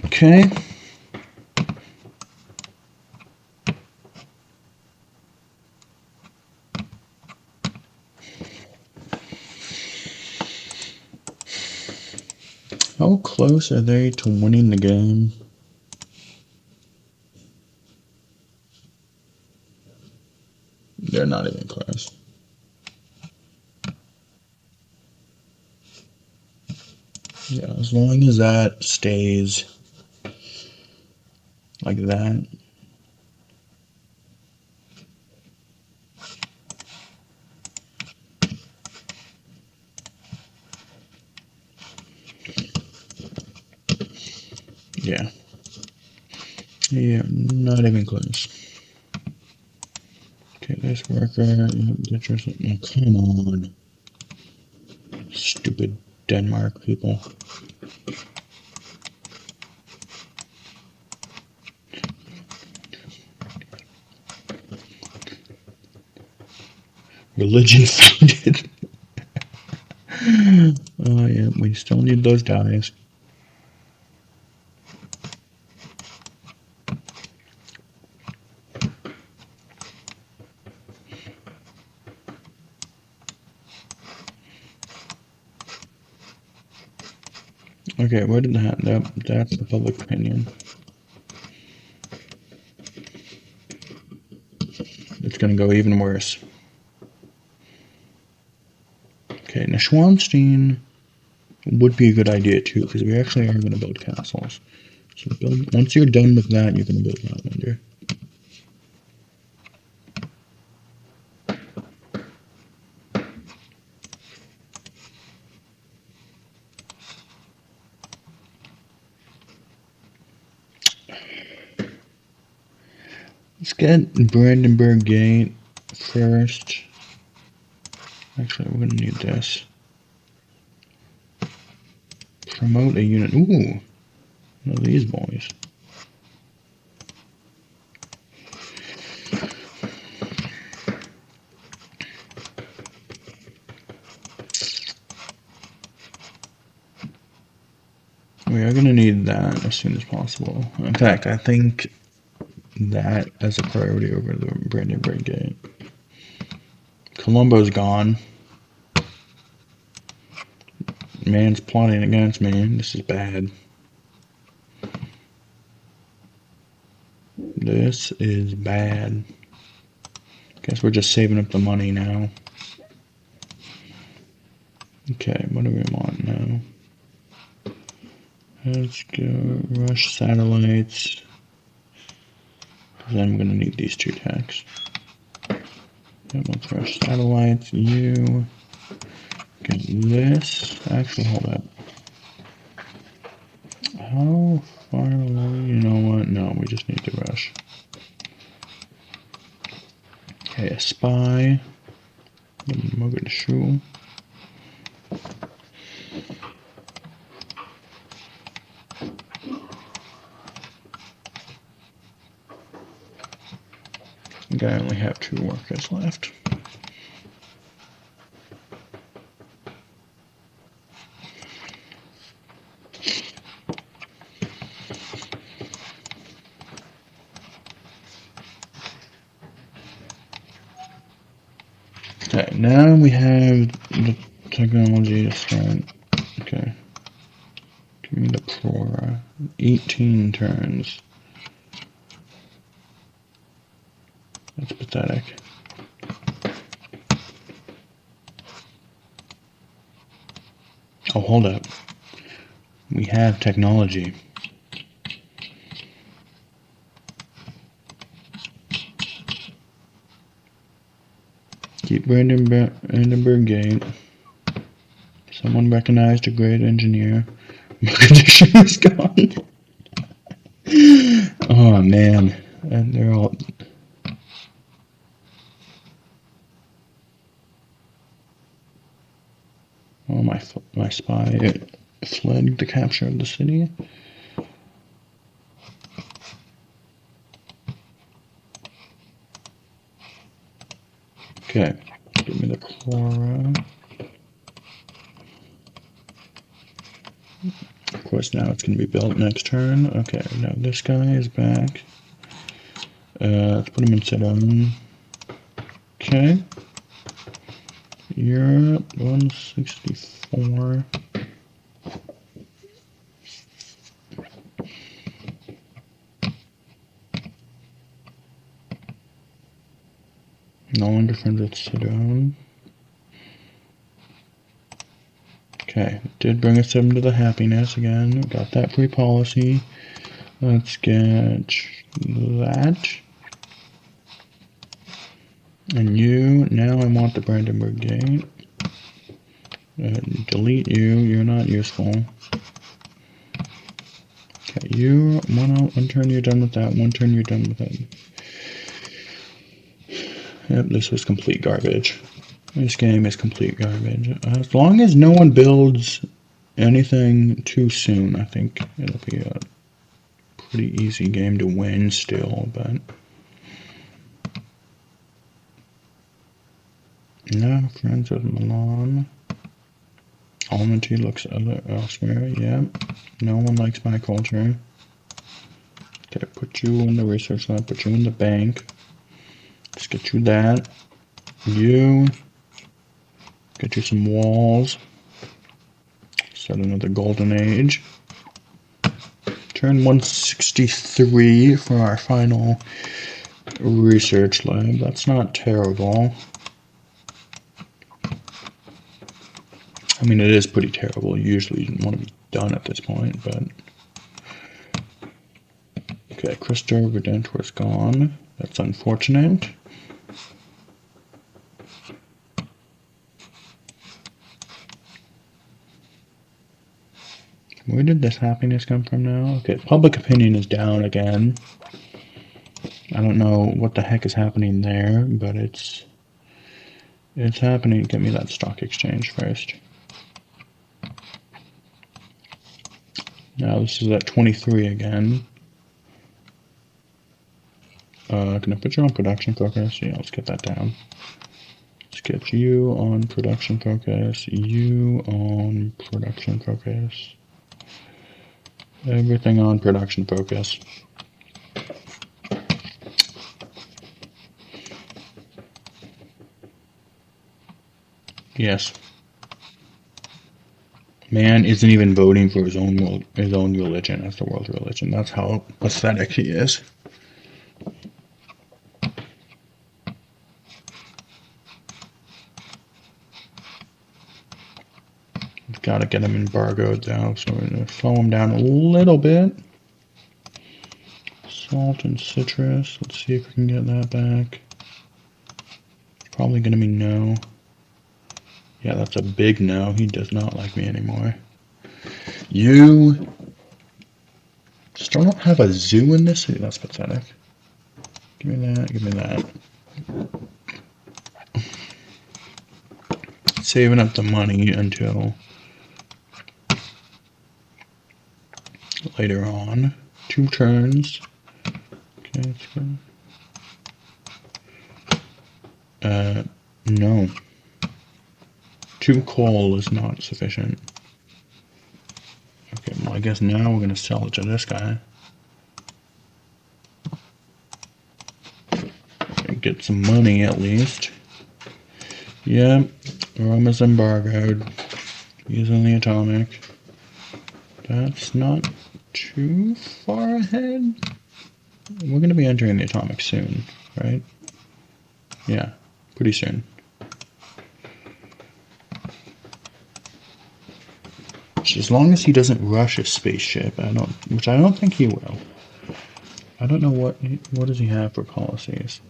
Okay. How close are they to winning the game? They're not even close. Yeah, as long as that stays like that. Yeah. Yeah, not even close. Okay, this worker, get yourself. Oh, come on. Stupid Denmark people. Religion founded. Oh, yeah, we still need those dies. Okay, where did that... That's the public opinion. It's gonna go even worse. Okay, Neuschwanstein would be a good idea too, because we actually are going to build castles. So once you're done with that, you can build Lavender. Let's get Brandenburg Gate first. Actually, we're going to need this. Promote a unit. Ooh, one of these boys. We are gonna need that as soon as possible. In fact, I think that as a priority over the Brandenburg Gate. Colombo's gone. Man's plotting against me. This is bad. This is bad. Guess we're just saving up the money now. Okay, what do we want now? Let's go rush satellites. Then I'm gonna need these 2 techs. Let's rush satellites. You get this. Actually, hold up. How far away? You know what? No, we just need to rush. Okay, a spy. Mug the shoe. I think I only have 2 workers left. Okay, now we have the technology to start. Okay. Give me the Prora. 18 turns. That's pathetic. Oh, hold up. We have technology. Keep Brandenburg Gate. Someone recognized a great engineer. My condition is gone. Oh man, and they're all. Oh, my spy fled the capture of the city. Okay, give me the Chlora. Of course, now it's going to be built next turn. Okay, now this guy is back. Let's put him in Sedan. Okay. Europe, 164. No longer friends with Sedan. Okay, did bring us into the happiness again. Got that free policy. Let's get that. And you, now I want the Brandenburg Gate. Delete you, you're not useful. Okay, you, one turn you're done with that, 1 turn you're done with that. Yep, this was complete garbage. This game is complete garbage. As long as no one builds anything too soon, I think it'll be a pretty easy game to win still, but... No, friends with Milan. Almonty looks elsewhere, yeah. No one likes my culture. Okay, put you in the research lab, put you in the bank. Let's get you that. You. Get you some walls. Start another golden age. Turn 163 for our final research lab. That's not terrible. I mean, it is pretty terrible. Usually you want to be done at this point, but... Okay, Christo Redentor is gone. That's unfortunate. Where did this happiness come from now? Okay, public opinion is down again. I don't know what the heck is happening there, but it's happening. Get me that stock exchange first. Now this is at 23 again. Can I put you on production focus? Yeah, let's get that down. Let's get you on production focus. You on production focus. Everything on production focus. Yes. Man isn't even voting for his own religion as the world religion. That's how pathetic he is. We've got to get him embargoed though, so we're going to slow him down a little bit. Salt and citrus. Let's see if we can get that back. It's probably going to be no. Yeah, that's a big no. He does not like me anymore. You still don't have a zoo in this city? That's pathetic. Give me that, give me that. Saving up the money until later on. 2 turns. Okay, let's go. No. 2 coal is not sufficient. Okay, well I guess now we're gonna sell it to this guy. Okay, get some money at least. Yeah, Rome is embargoed. Using the atomic. That's not too far ahead. We're gonna be entering the atomic soon, right? Yeah, pretty soon. As long as he doesn't rush a spaceship, which I don't think he will. I don't know what does he have for policies.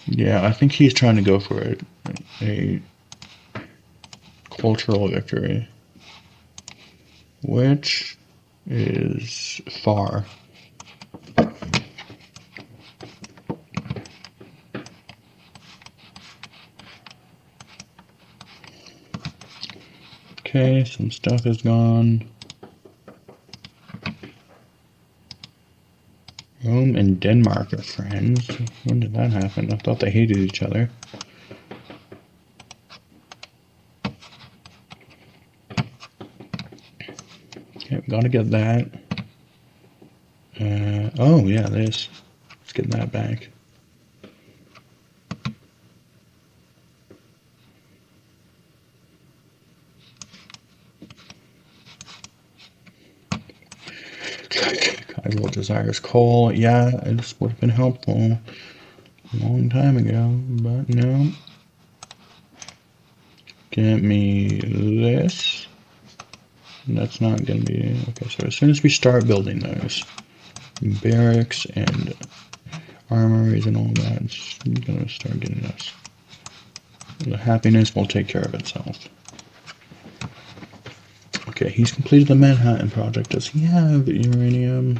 Yeah, I think he's trying to go for a cultural victory, which is far. Okay, some stuff is gone. Rome and Denmark are friends. When did that happen? I thought they hated each other. Okay, gotta get that. Oh yeah, this. Let's get that back. Kaiser desires coal. Yeah, it would have been helpful a long time ago, but no. Get me this. That's not gonna be okay. So as soon as we start building those barracks and armories and all that, it's gonna start getting us. The happiness will take care of itself. Okay, he's completed the Manhattan Project. Does he have uranium?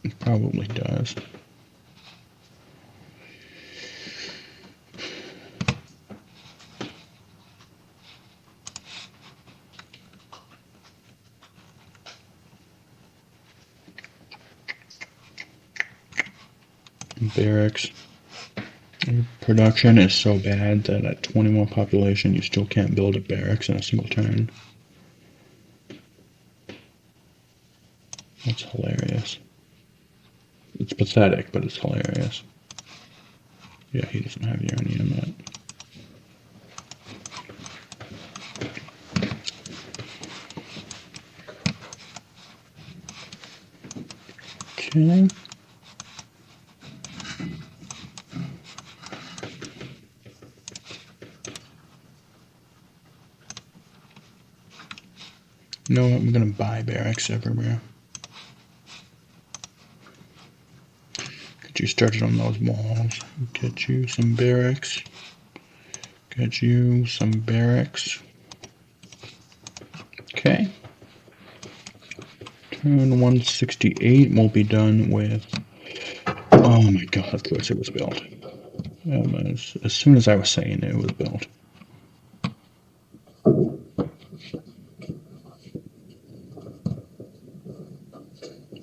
He probably does. Barracks. Production is so bad that at 21 population, you still can't build a barracks in a single turn. That's hilarious. It's pathetic, but it's hilarious. Yeah, he doesn't have uranium yet. Okay. You know what? I'm gonna buy barracks everywhere. Get you started on those walls. Get you some barracks. Get you some barracks. Okay. Turn 168 will be done with. Oh my god, of course it was built. As soon as I was saying it was built.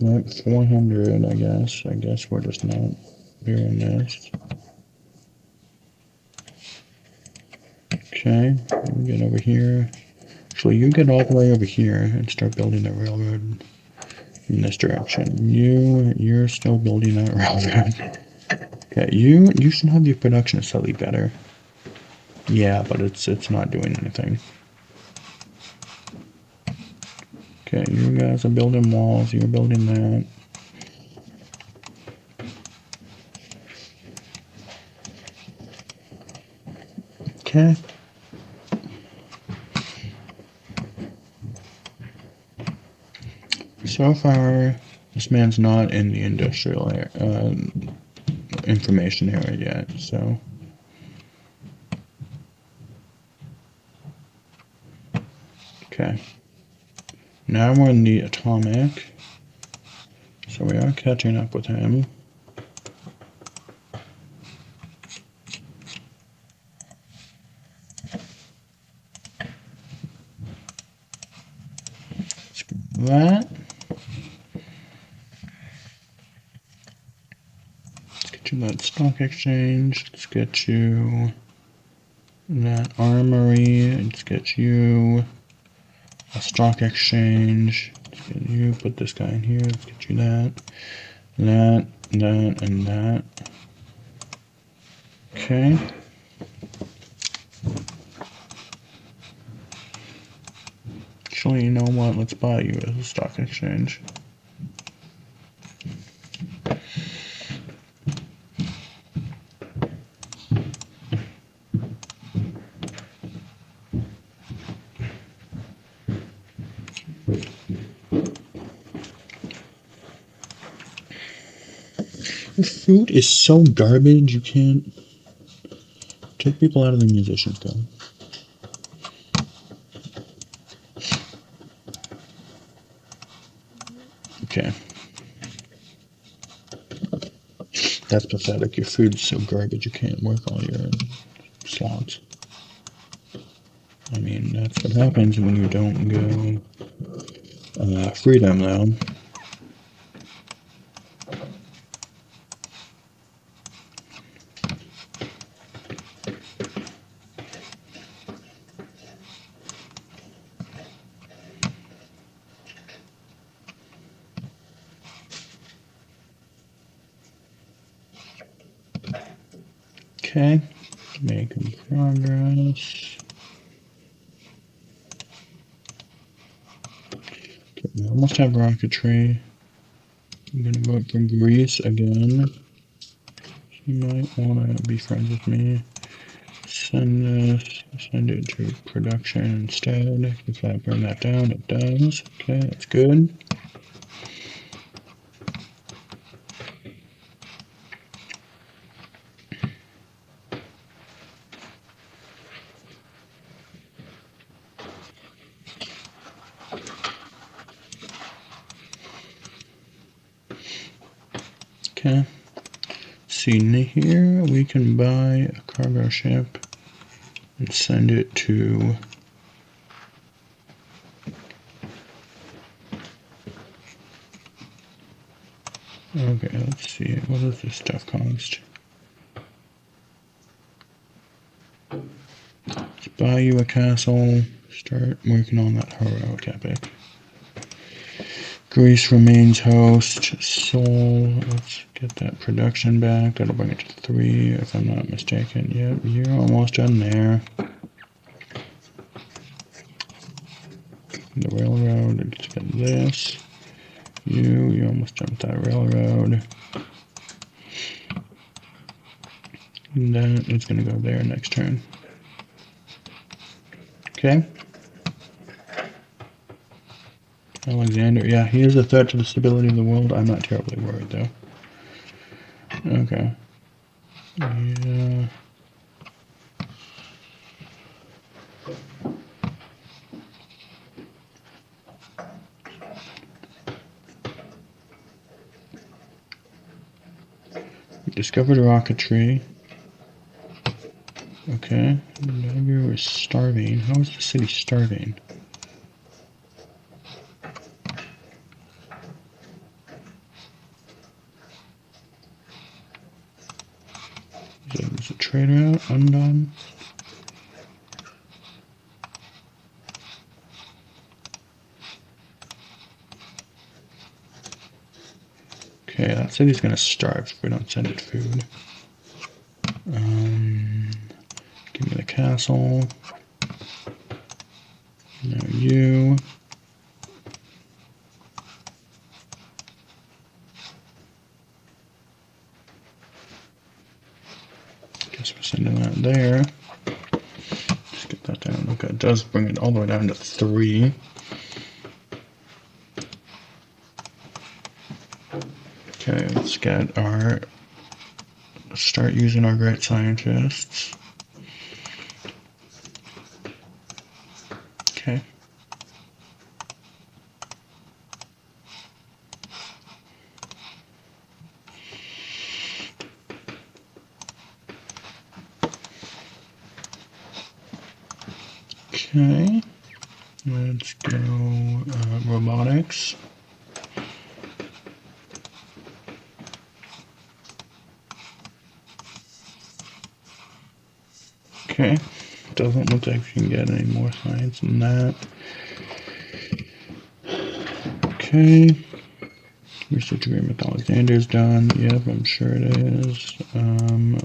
Right, 400, I guess. I guess we're just not doing this. Okay, we get over here. Actually, you get all the way over here and start building the railroad in this direction. You're still building that railroad. Okay, you should have your production slightly better. Yeah, but it's not doing anything. Okay, you guys are building walls, you're building that. Okay. So far, this man's not in the industrial information area yet, so. Okay. Now we're in the atomic, so we are catching up with him. That. Let's get you that stock exchange. Let's get you that armory. Let's get you a stock exchange. Let's get you, put this guy in here. Let's get you that, and that. Okay. Actually, you know what? Let's buy you as a stock exchange. Your food is so garbage, you can't take people out of the musicians go. Okay. That's pathetic. Your food's so garbage you can't work all your slots. I mean, that's what happens when you don't go freedom, though. Okay, making progress. Okay, we almost have rocketry. I'm gonna vote for Greece again. You might want to be friends with me. Send it to production instead. If I bring that down, it does. Okay, that's good. Okay. See here, we can buy a cargo ship and send it to okay, let's see. What does this stuff cost? Let's buy you a castle. Start working on that heroic epic. Greece remains host. Seoul. Let's get that production back. That'll bring it to 3, if I'm not mistaken. Yep, you're almost done there. The railroad. Let's get this. You're almost done with that railroad. And that is going to go there next turn. Okay. Alexander, yeah, he is a threat to the stability of the world. I'm not terribly worried, though. Okay. Yeah. We discovered rocketry. Okay. Nagger is starving. How is the city starving? Is a trader out? Undone? Okay, that city's gonna starve if we don't send it food. Give me the castle. No, you. Guess we're sending that there. Just get that down. Okay, it does bring it all the way down to 3. Okay, let's get our... Start using our great scientists. Okay. Okay. Let's go robotics. Okay. Doesn't look like you can get any more science than that. Okay. Research agreement with Alexander's done. Yep, I'm sure it is.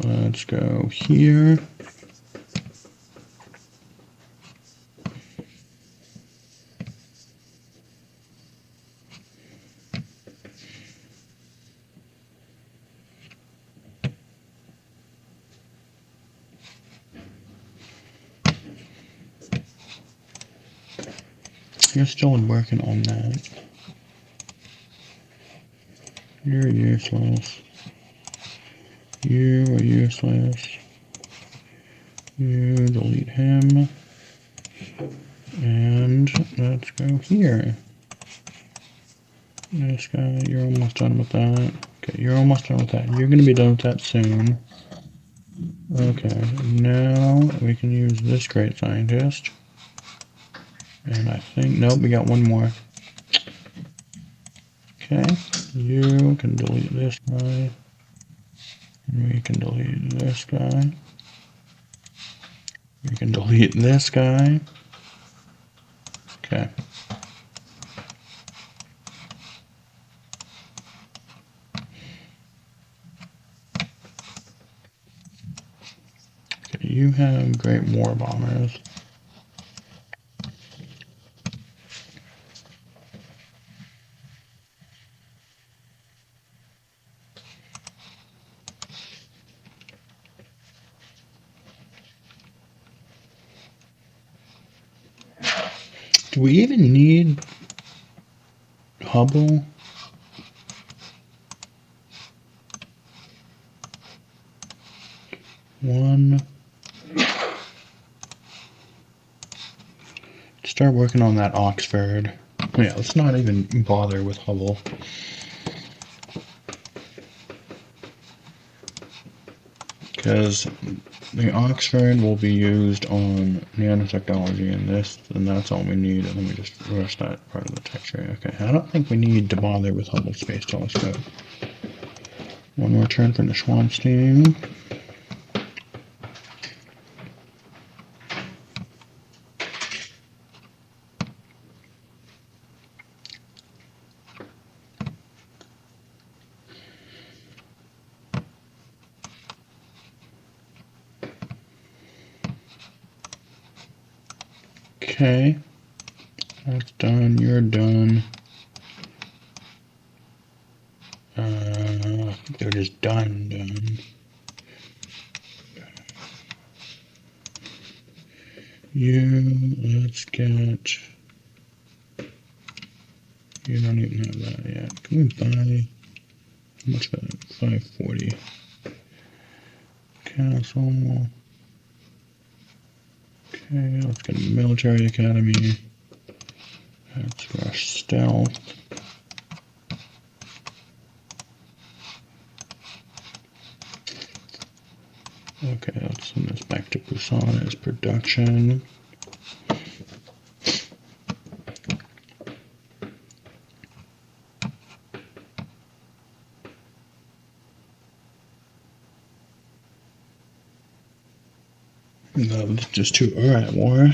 Let's go here. You're still working on that. You're useless. You are useless. You delete him. And let's go here. This guy, you're almost done with that. Okay, you're almost done with that. You're going to be done with that soon. Okay, now we can use this great scientist. And I think, nope, we got one more. Okay, you can delete this guy. And we can delete this guy. We can delete this guy. Okay. Okay, you have great war bombers. Do we even need Hubble? One. Start working on that Oxford. Yeah, let's not even bother with Hubble. Because the Oxford will be used on nanotechnology and this, and that's all we need. And let me just rush that part of the text area. Okay, I don't think we need to bother with Hubble Space Telescope. One more turn for Neuschwanstein. Okay, that's done. You're done. I think they're just done. Let's get. You don't even have that yet. Can we buy? How much for that? 540. Castle. Okay, let's get a military academy. Let's rush stealth. Okay, let's send this back to Busan as production. No, this is just too at war.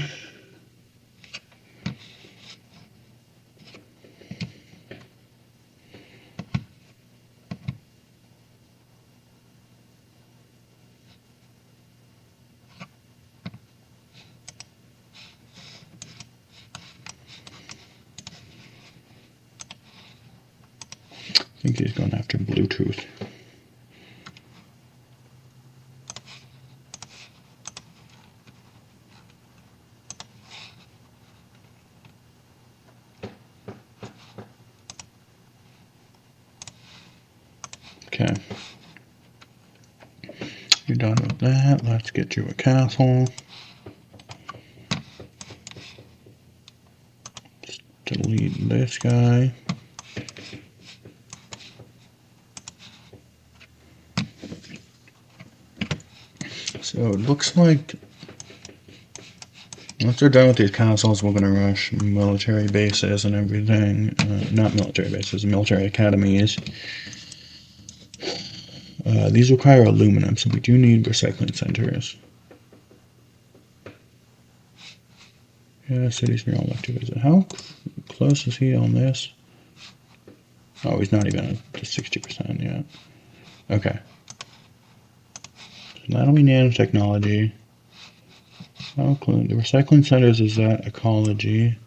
think he's going after Bluetooth. Okay. You're done with that. Let's get you a castle. Let's delete this guy. So it looks like once they're done with these castles, we're going to rush military bases and everything. Not military bases, military academies. These require aluminum, so we do need recycling centers. Yeah, cities are all left to visit. How close is he on this? Oh, he's not even at 60% yet. Okay. So that'll be nanotechnology. The recycling centers is that ecology,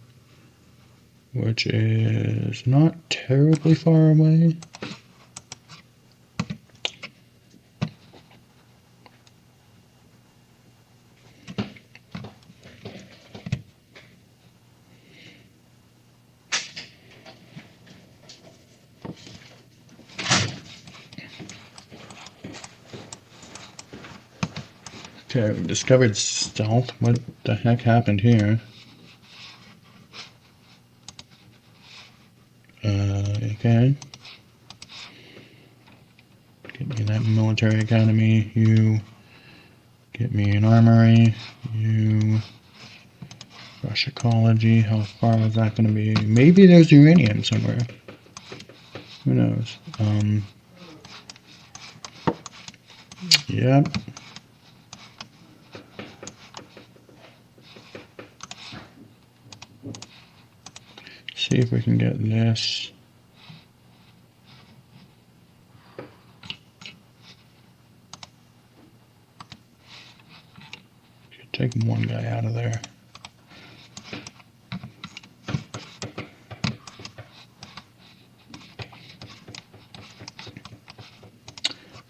which is not terribly far away. Okay, we discovered stealth. What the heck happened here? Okay. Get me that military academy. You get me an armory. You rush ecology. How far is that going to be? Maybe there's uranium somewhere. Who knows? Yep. See if we can get this. Take one guy out of there.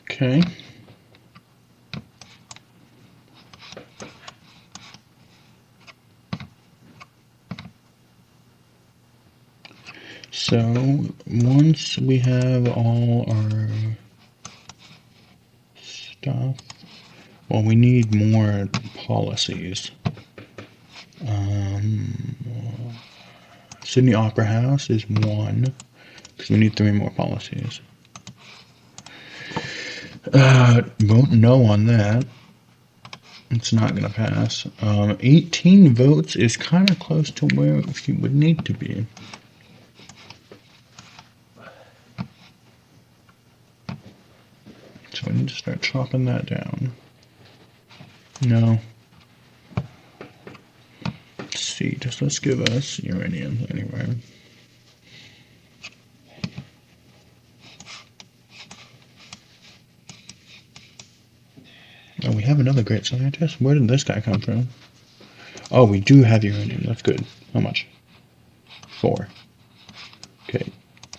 Okay. So once we have all our stuff, well, we need more policies. Sydney Opera House is one, because we need 3 more policies. Vote no on that. It's not going to pass. 18 votes is kind of close to where she would need to be. So we need to start chopping that down. No. Let's see, let's give us uranium anyway. Oh, we have another great scientist? Where did this guy come from? Oh, we do have uranium. That's good. How much? 4. Okay.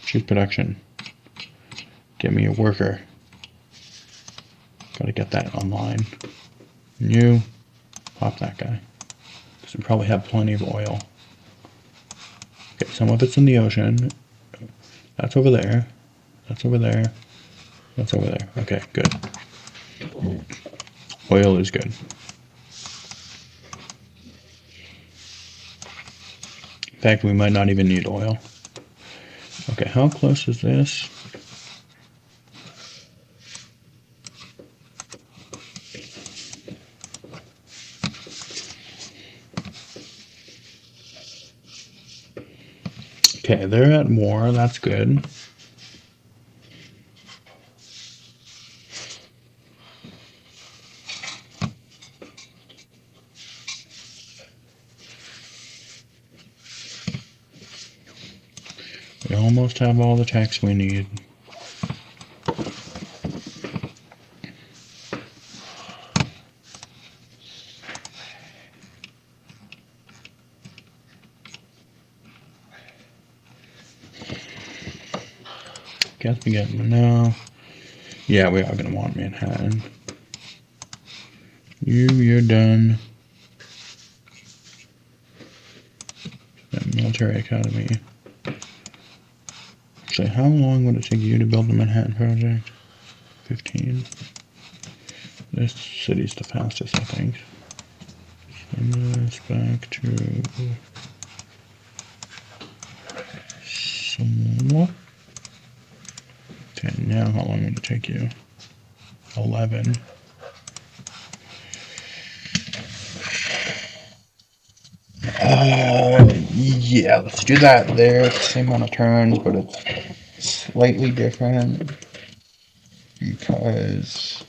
Choose production. Get me a worker. Gotta get that online. You pop that guy. Because we probably have plenty of oil. Okay, some of it's in the ocean. That's over there. That's over there. That's over there. Okay, good. Oil is good. In fact, we might not even need oil. Okay, how close is this? Okay, they're at war. That's good. We almost have all the techs we need. guess we get no. Yeah, we are gonna want Manhattan. You're done. That military academy. So how long would it take you to build the Manhattan project? 15. This city's the fastest, I think. Send this back to somewhat. Okay, now how long would it take you? 11. Yeah, let's do that there. It's the same amount of turns, but it's slightly different because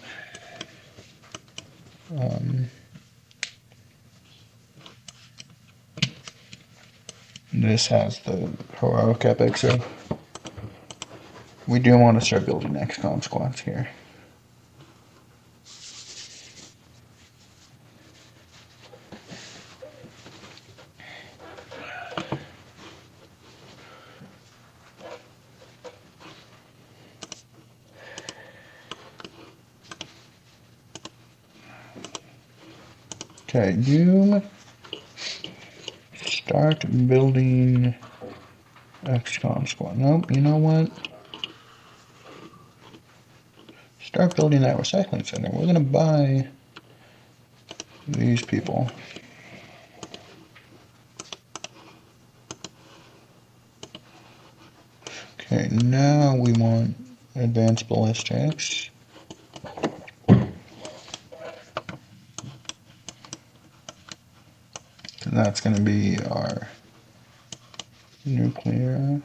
this has the heroic epic, so we do want to start building XCOM squads here. Okay, you start building XCOM squad. Nope, you know what? Start building that recycling center. We're gonna buy these people. Okay, now we want advanced ballistics. So that's gonna be our nuclear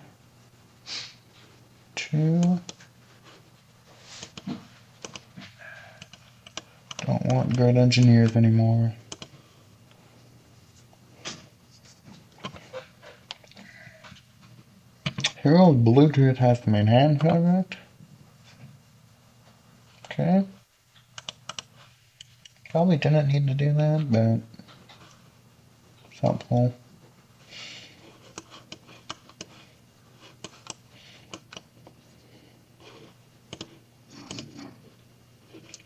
2. Don't want great engineers anymore. Hero Bluetooth has the Manhattan project. Okay. Probably didn't need to do that, but it's helpful.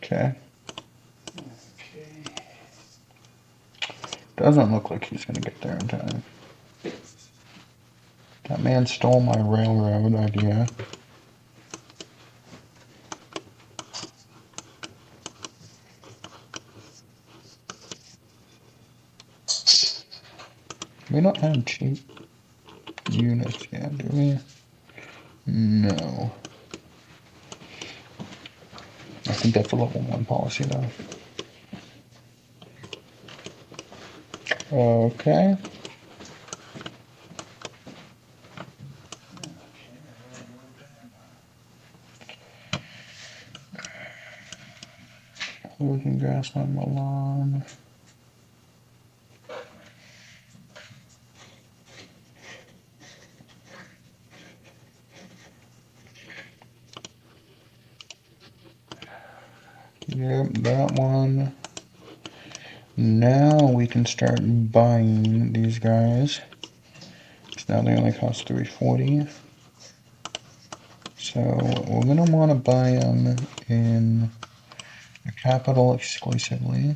Okay. Doesn't look like he's gonna get there in time. That man stole my railroad idea. We don't have cheap units yet, do we? No. I think that's a level 1 policy though. Okay. Losing gas on Milan. Yep, that one. Now we can start buying these guys. So now they only cost 340. So we're gonna want to buy them in the capital exclusively.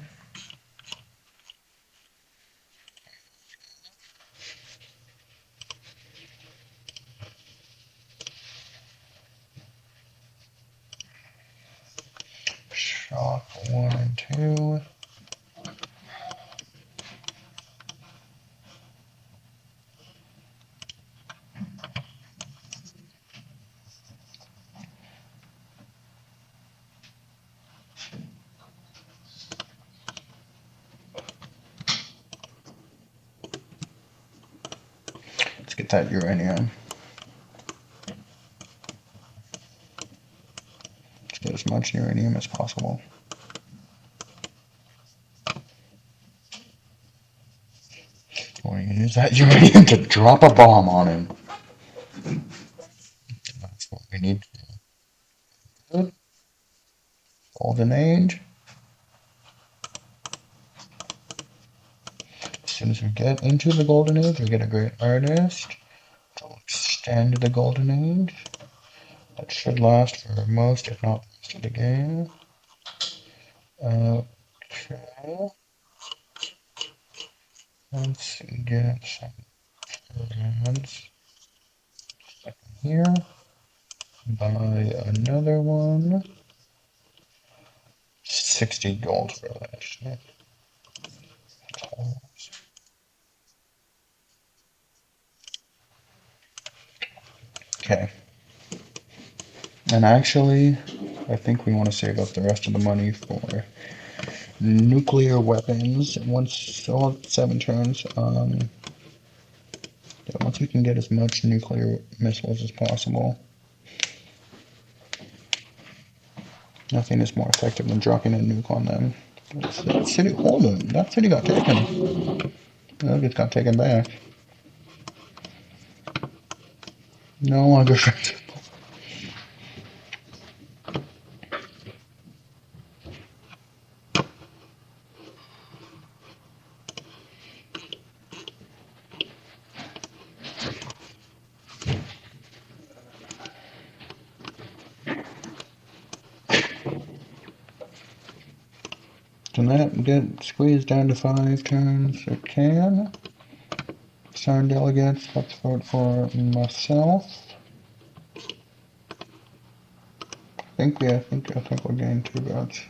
Shop 1 and 2. Let's get that uranium. Let's get as much uranium as possible. We're gonna use that uranium to drop a bomb on him. That's what we need to do. Golden Age. As soon as we get into the Golden Age, we get a great artist. So we'll extend the Golden Age. That should last for most, if not most of the game. Okay. Let's get some ads here. Buy another one. 60 gold for that. Okay. And actually, I think we want to save up the rest of the money for nuclear weapons. Once all 7 turns, yeah, once we can get as much nuclear missiles as possible. Nothing is more effective than dropping a nuke on them. That city, hold on, that city got taken. That just got taken back. No longer friends. Can that get squeezed down to 5 turns? It can. Assign delegates. Let's vote for myself. I think we'll gain 2 votes.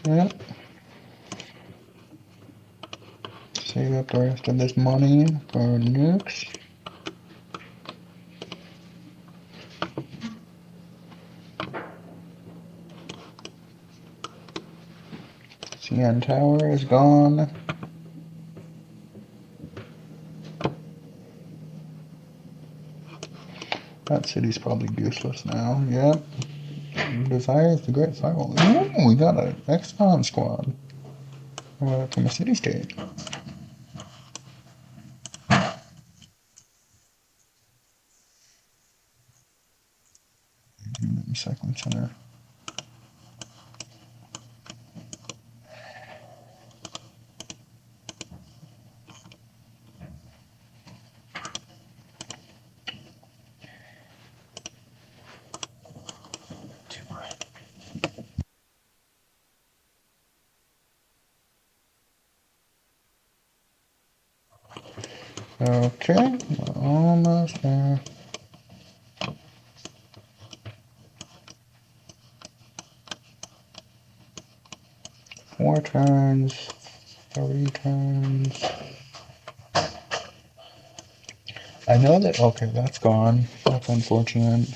Yep. Save up the rest of this money for nukes. CN Tower is gone. That city's probably useless now. Yep. Desires the Great Firewall. Ooh, we got an XCOM squad. From a city state. Recycling center. Okay, we're almost there. 4 turns, 3 turns. I know that, okay, that's gone. That's unfortunate.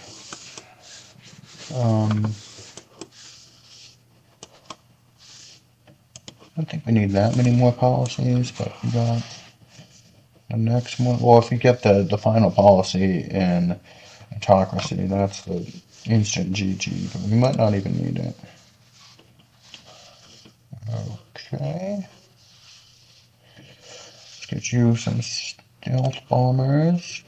I don't think we need that many more policies, but we got the next one. Well, if you get the final policy in autocracy, that's the instant GG, but we might not even need it. Okay. Let's get you some stealth bombers.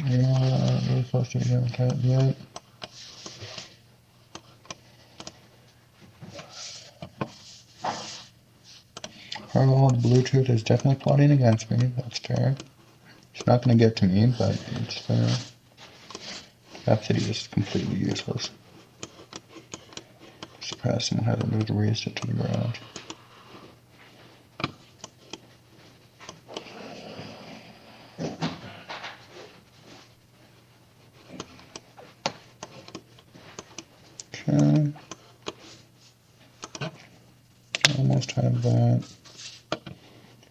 Yeah, we're supposed to be doing that yet. Herald Bluetooth is definitely plotting against me. That's fair. It's not going to get to me, but it's fair. That city is completely useless. Surprised someone hasn't moved to raise it to the ground. Okay. Almost have that.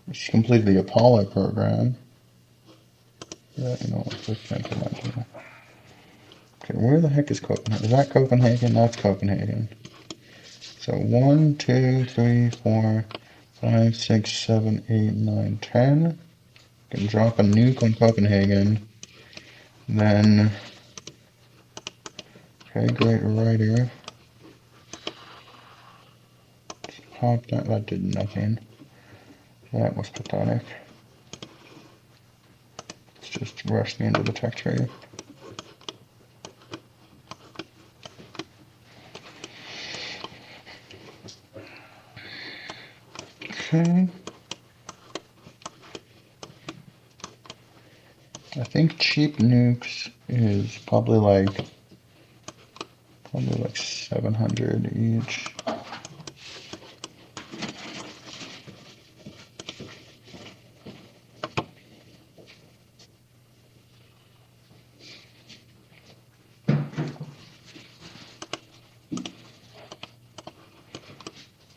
It's completely Apollo program. Yeah, you know, let's cancel that too. Okay, where the heck is Copenhagen? Is that Copenhagen? That's Copenhagen. So 1, 2, 3, 4, 5, 6, 7, 8, 9, 10. Can drop a nuke on Copenhagen. Then, okay, Great Rider. Pop that. That did nothing. That was pathetic. Let's just rush me into the tech tree. Okay. I think cheap nukes is probably like 700 each.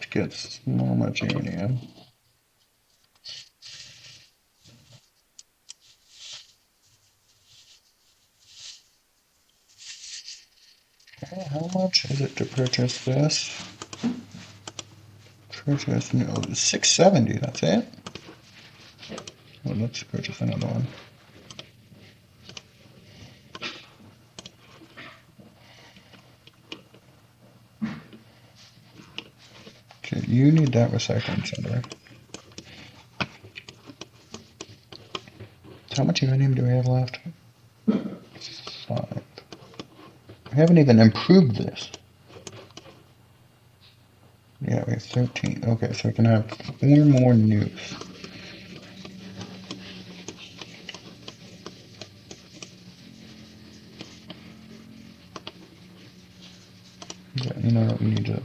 To get more Magenium. Okay, how much is it to purchase this? Purchase no, 670, that's it? Well, let's purchase another one. Okay, you need that recycling center. How much uranium do we have left? 5. We haven't even improved this. Yeah, we have 13. Okay, so we can have 4 more nukes. Yeah, you know what, we need to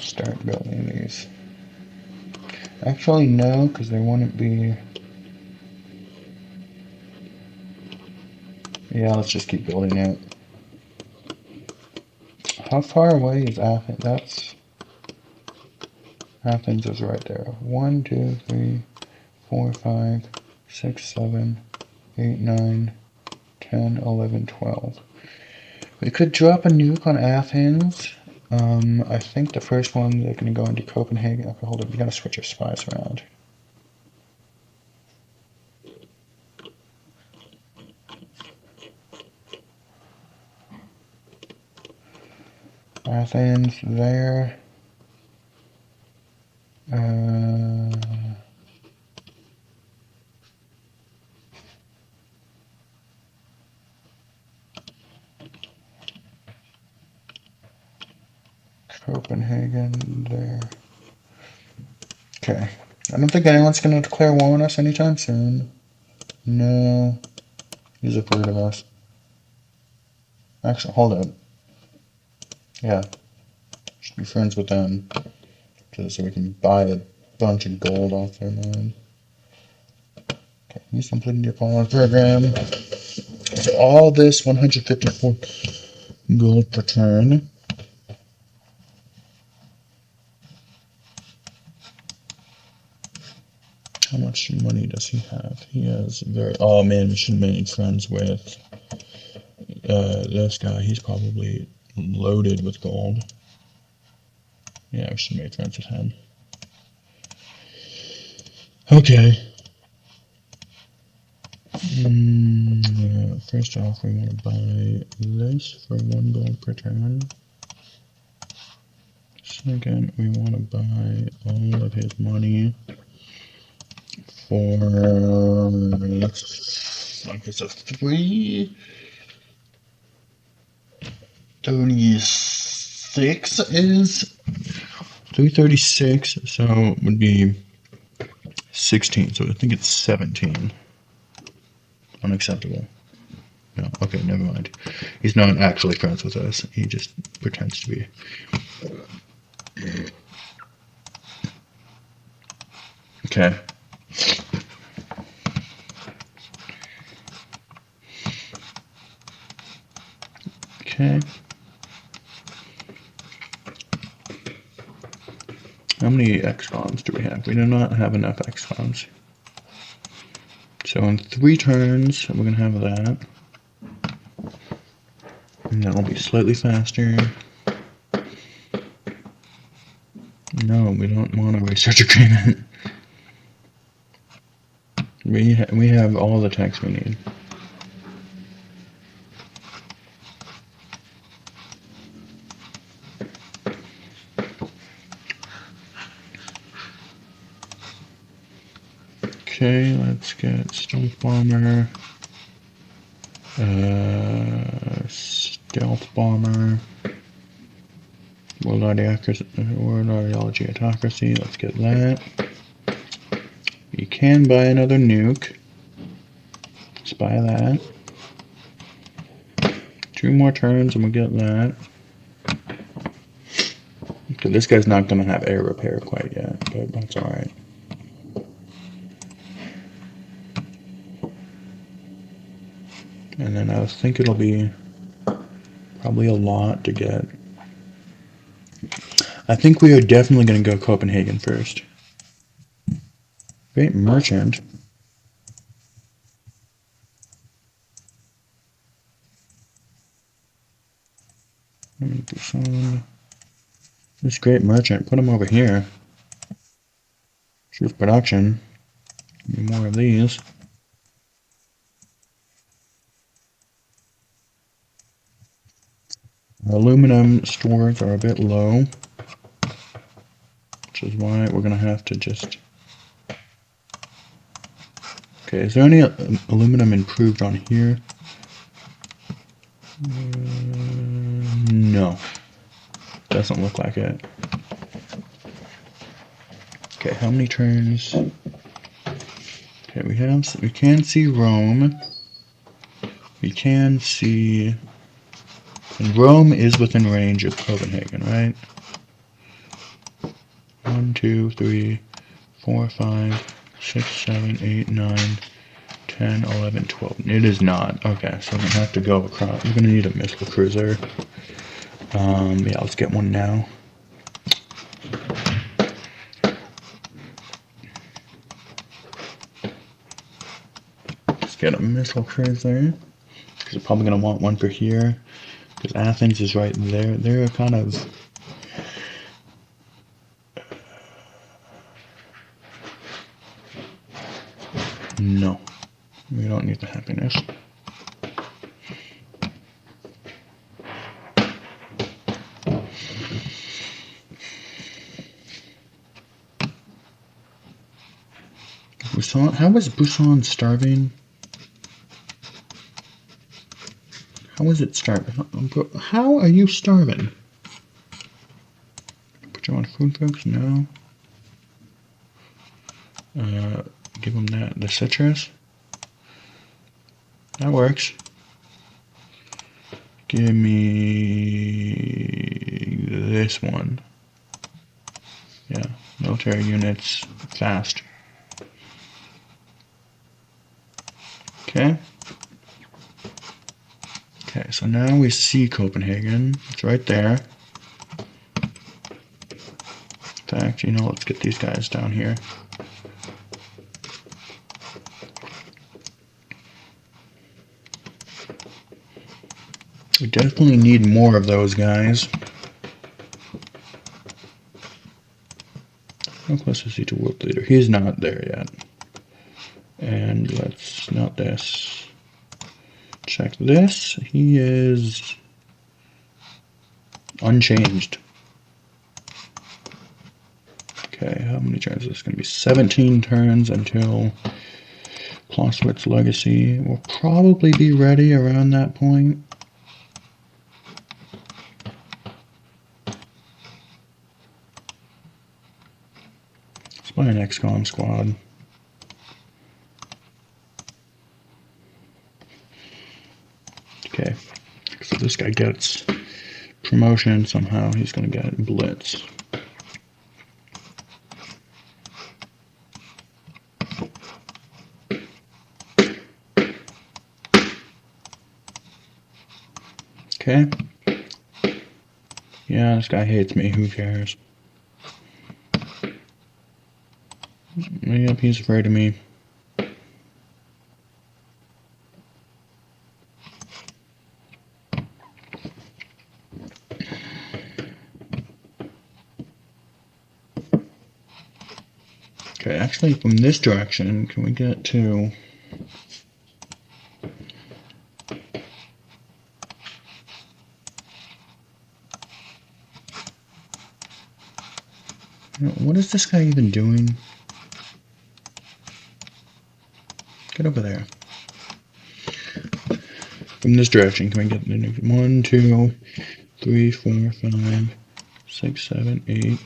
start building these. Actually, no, because they wouldn't be... Yeah, let's just keep building it. How far away is Athens? That's... Athens is right there. 1, 2, 3, 4, 5, 6, 7, 8, 9, 10, 11, 12. We could drop a nuke on Athens. I think the first one they're going to go into Copenhagen. Okay, hold on. We got to switch our spies around. Athens there. Copenhagen there. Okay. I don't think anyone's going to declare war on us anytime soon. No. He's afraid of us. Actually, hold on. Yeah. Should be friends with them. So we can buy a bunch of gold off their mine. Okay, he's completing your follow program. So all this 154 gold per turn. How much money does he have? He has very... Oh man, we should make friends with this guy. He's probably loaded with gold. Yeah, we should make friends with him. Okay. First off, we want to buy this for 1 gold per turn. Second, we want to buy all of his money for, okay, so 336 is 336, so it would be 16, so I think it's 17. Unacceptable. No, okay, never mind. He's not actually friends with us. He just pretends to be. Okay. Okay. How many XCOMs do we have? We do not have enough XCOMs. So in 3 turns, we're going to have that. And that'll be slightly faster. No, we don't want a research agreement. We have all the techs we need. Okay, let's get Stealth Bomber. Stealth Bomber. World Ideology Autocracy. Let's get that. You can buy another nuke. Let's buy that. 2 more turns and we'll get that. Okay, this guy's not going to have air repair quite yet, but that's alright. And then I think it'll be probably a lot to get. I think we are definitely going to go Copenhagen first. Great merchant. This great merchant, put him over here. Choose production. Need more of these. Our aluminum stores are a bit low, which is why we're going to have to just... Okay, is there any aluminum improved on here? No. Doesn't look like it. Okay, how many turns? Okay, we can see Rome. We can see... And Rome is within range of Copenhagen, right? 1, 2, 3, 4, 5, 6, 7, 8, 9, 10, 11, 12. It is not. Okay, so we're going to have to go across. We're going to need a missile cruiser. Yeah, let's get one now. Let's get a missile cruiser. Because we're probably going to want one for here. Because Athens is right there. They're kind of... No. We don't need the happiness. Busan? How is Busan starving? How is it starving? How are you starving? Put you on food books? No. Give them that. The citrus. That works. Give me this one. Yeah, military units fast. Okay. Okay, so now we see Copenhagen. It's right there. In fact, you know, let's get these guys down here. We definitely need more of those guys. How close is he to world leader? He's not there yet. And let's, not this. Check this. He is unchanged. Okay, how many turns is this going to be? 17 turns until Clausewitz Legacy will probably be ready around that point. Let's buy an XCOM squad. Okay, so this guy gets promotion somehow. He's going to get Blitz. Okay. Yeah, this guy hates me. Who cares? Yep, he's afraid of me. Okay, actually from this direction, can we get to... What is this guy even doing? Get over there. From this direction, can we get the 1, 2, 3, 4, 5, 6, 7, 8,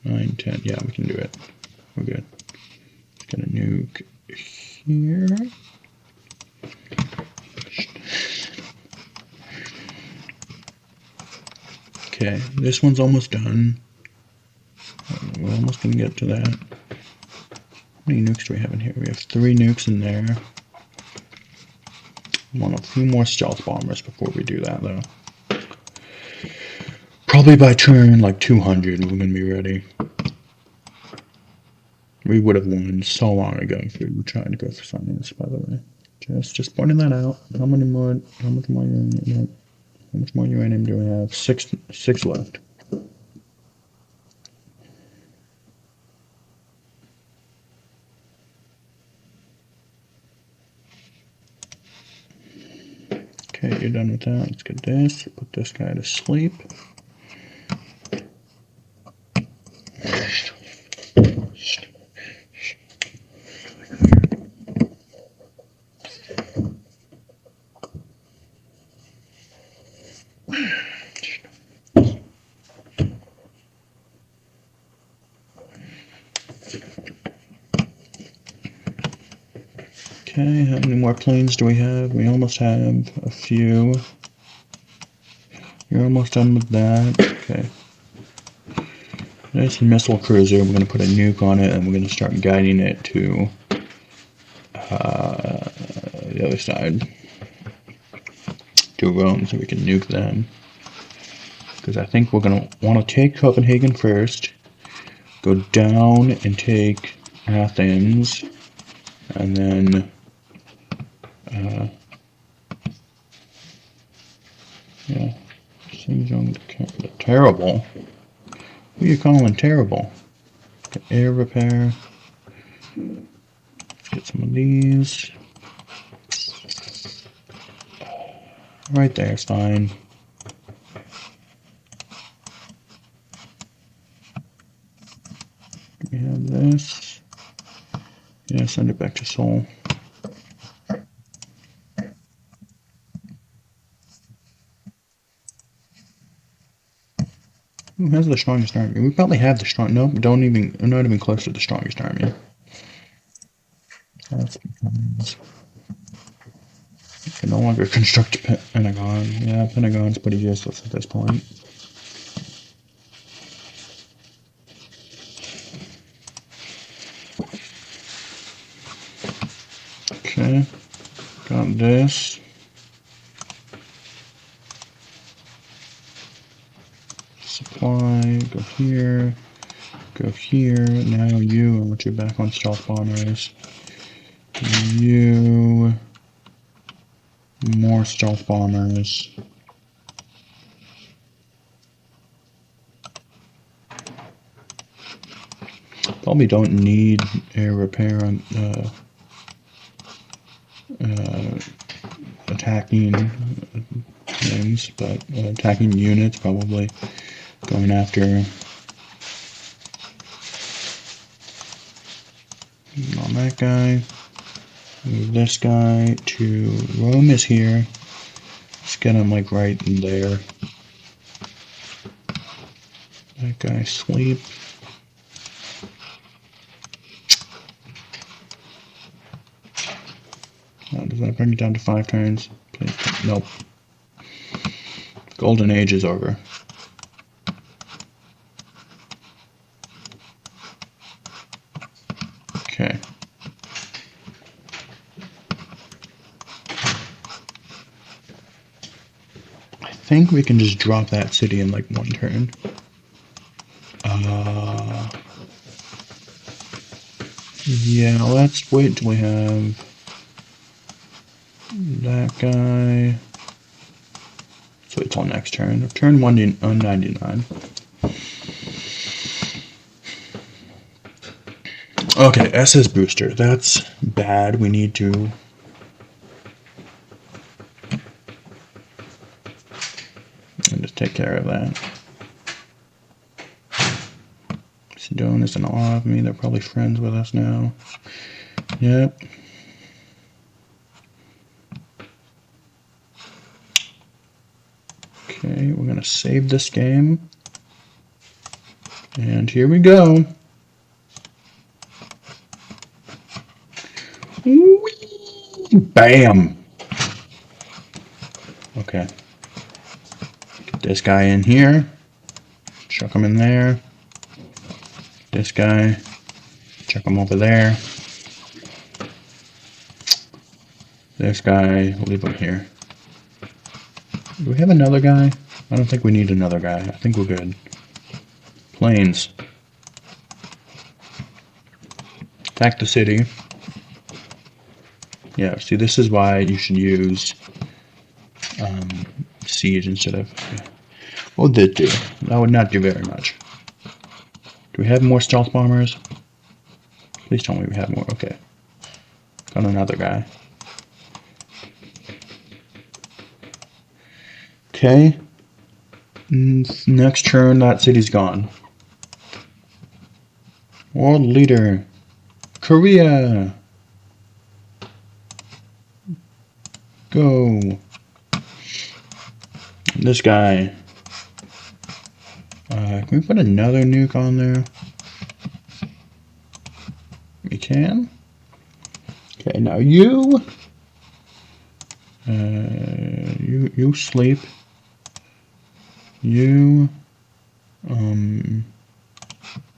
9, 10. Yeah, we can do it. We're good. Let's get a nuke here. Okay, this one's almost done. We're almost gonna get to that. How many nukes do we have in here? We have 3 nukes in there. I want a few more stealth bombers before we do that, though. Probably by turn like 200, we're gonna be ready. We would have won so long ago if we were trying to go for science, by the way. Just pointing that out. How much more uranium do we have? Six left. Okay, you're done with that. Let's get this. Put this guy to sleep. Okay, how many more planes do we have? We almost have a few. You're almost done with that. Okay. There's a missile cruiser. We're going to put a nuke on it and we're going to start guiding it to the other side. To Rome so we can nuke them. Because I think we're going to want to take Copenhagen first. Go down and take Athens. And then yeah, Xinjiang, terrible. Who are you calling terrible? Get air repair. Let's get some of these. Right there is fine. We have this. Yeah, send it back to Seoul. Who has the strongest army? We probably have the strong. Nope, we're not even close to the strongest army. That's because we can no longer construct Pentagon. Yeah, Pentagon's pretty useless at this point. Okay, got this. Supply, go here, go here. Now you, I want you back on stealth bombers. You, more stealth bombers. Probably don't need air repair on attacking things, but attacking units probably going after on that guy. Move this guy to Rome is here. Let's get him like right in there. That guy sleep. Does that bring it down to 5 turns? Please. Nope. Golden Age is over. Okay. I think we can just drop that city in like 1 turn. Yeah, let's wait until we have that guy. So it's on next turn. Turn 199. Okay, SS booster. That's bad. We need to. And just take care of that. Sedone is in awe of me. They're probably friends with us now. Yep. Okay, we're gonna save this game. And here we go. Whee! Bam! Okay. Get this guy in here. Chuck him in there. This guy. Chuck him over there. This guy. We'll leave him here. Do we have another guy? I don't think we need another guy. I think we're good. Planes. Attack the city. Yeah, see, this is why you should use siege instead of... Yeah. What would that do? That would not do very much. Do we have more stealth bombers? Please tell me we have more. Okay. Got another guy. Okay. Next turn, that city's gone. World leader. Korea. Go. This guy. Can we put another nuke on there? We can. Okay, now you. You sleep. You.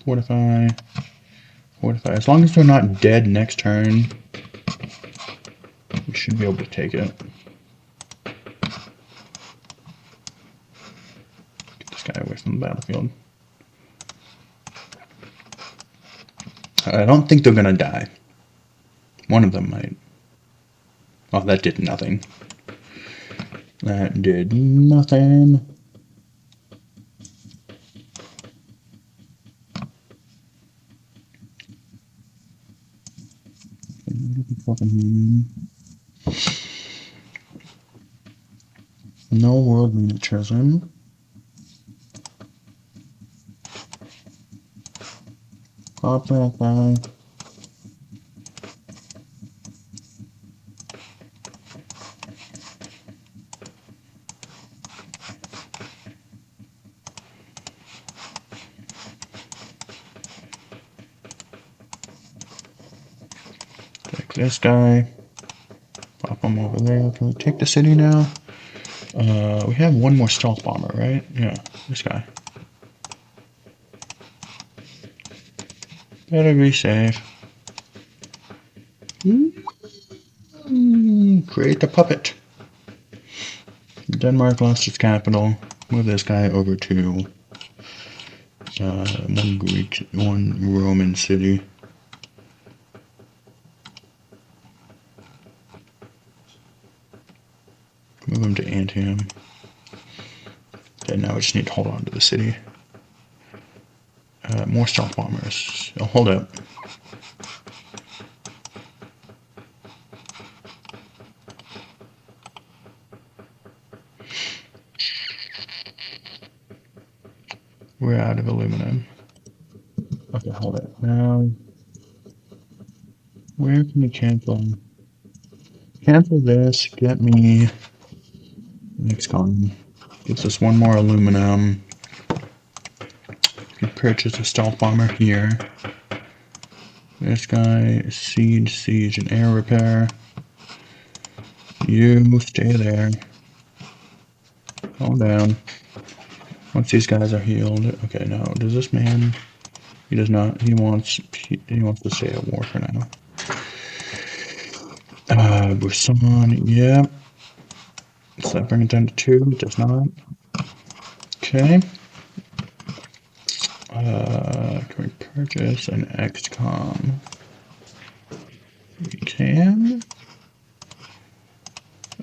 Fortify. Fortify. As long as they're not dead next turn, we should be able to take it. Get this guy away from the battlefield. I don't think they're gonna die. One of them might. Oh, that did nothing. That did nothing. No world leader chosen. Pop that guy. Take this guy. Pop him over there. Can we take the city now? We have one more stealth bomber, right? Yeah, this guy. Better be safe. Create the puppet. Denmark lost its capital. Move this guy over to one Roman city. Move him to Antioch. Okay, now we just need to hold on to the city. More stealth bombers. Oh, hold up. We're out of aluminum. Okay, hold it. Now, where can we cancel? Cancel this. Get me next column. Gives us one more aluminum. We can purchase a stealth bomber here. This guy, siege, and air repair. You stay there. Calm down. Once these guys are healed. Okay, now does this man? He does not. He wants to stay at war for now. Busan, yeah. Does that bring it down to 2? It does not. Okay. Can we purchase an XCOM? We can.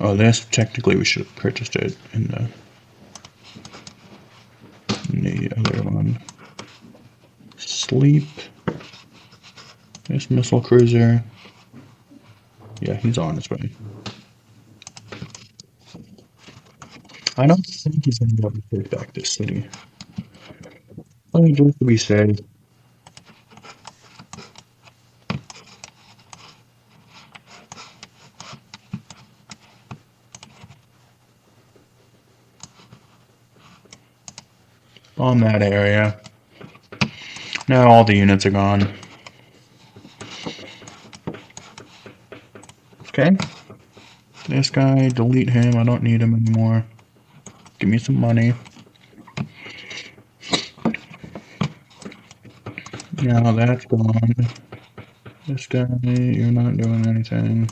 Oh, this technically we should have purchased it in the other one. Sleep. This missile cruiser. Yeah, he's on his way. I don't think he's going to be able to take back this city. Let me just be safe. On that area. Now all the units are gone. Okay. This guy, delete him. I don't need him anymore. Give me some money. Now that's gone. This guy, you're not doing anything.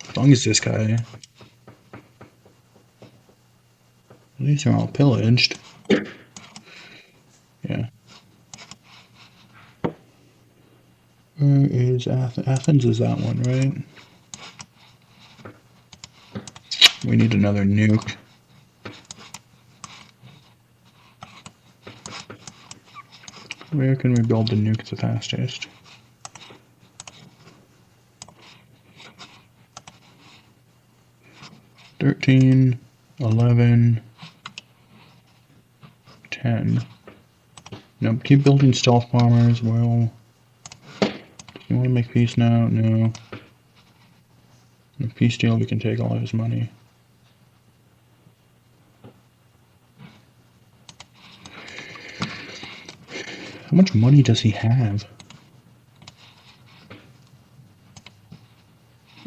As long as this guy. These are all pillaged. Yeah. Where is Athens? Athens is that one, right? We need another nuke. Where can we build the nuke the fastest? $13, $11, $10. Nope, keep building stealth bombers. Well, you want to make peace now? No. In a peace deal, we can take all his money. How much money does he have?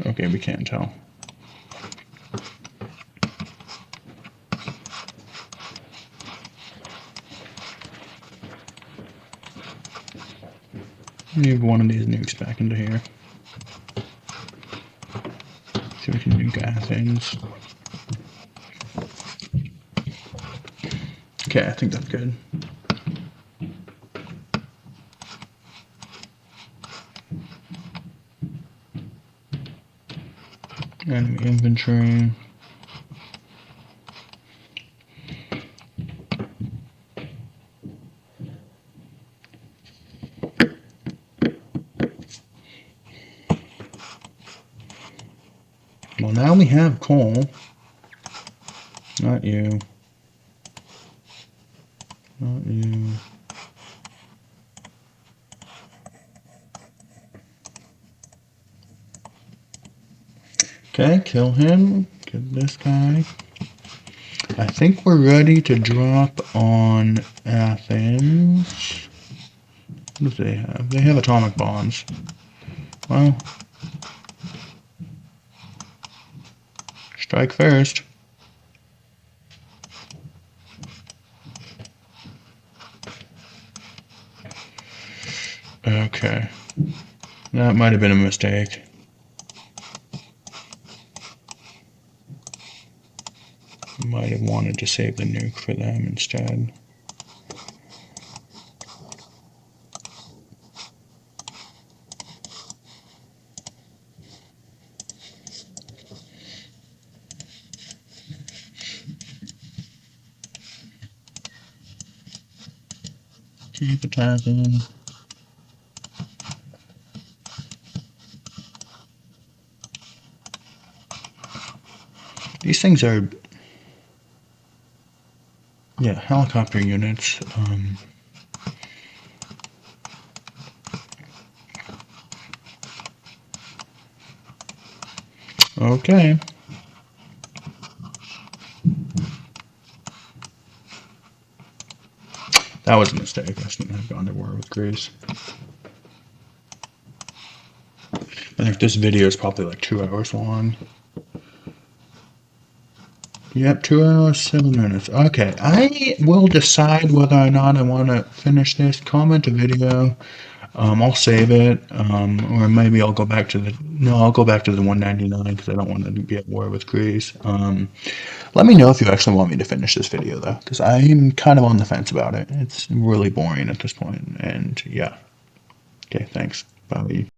Okay, we can't tell. Move one of these nukes back into here. See if we can nuke Athens. Okay, I think that's good. Enemy infantry. Well, now we have coal. Not you. Not you. Okay, kill him. Kill this guy. I think we're ready to drop on Athens. What do they have? They have atomic bombs. Well, strike first. Okay. That might have been a mistake. Might have wanted to save the nuke for them instead. Keep attacking. These things are, yeah, helicopter units. Okay. That was a mistake. I shouldn't have gone to war with Greece. I think this video is probably like 2 hours long. Yep, 2 hours, 7 minutes. Okay, I will decide whether or not I want to finish this. Comment a video. I'll save it, or maybe I'll go back to the. No, I'll go back to the 199 because I don't want to be at war with Greece. Let me know if you actually want me to finish this video though, because I'm kind of on the fence about it. It's really boring at this point, and yeah. Okay, thanks. Bye.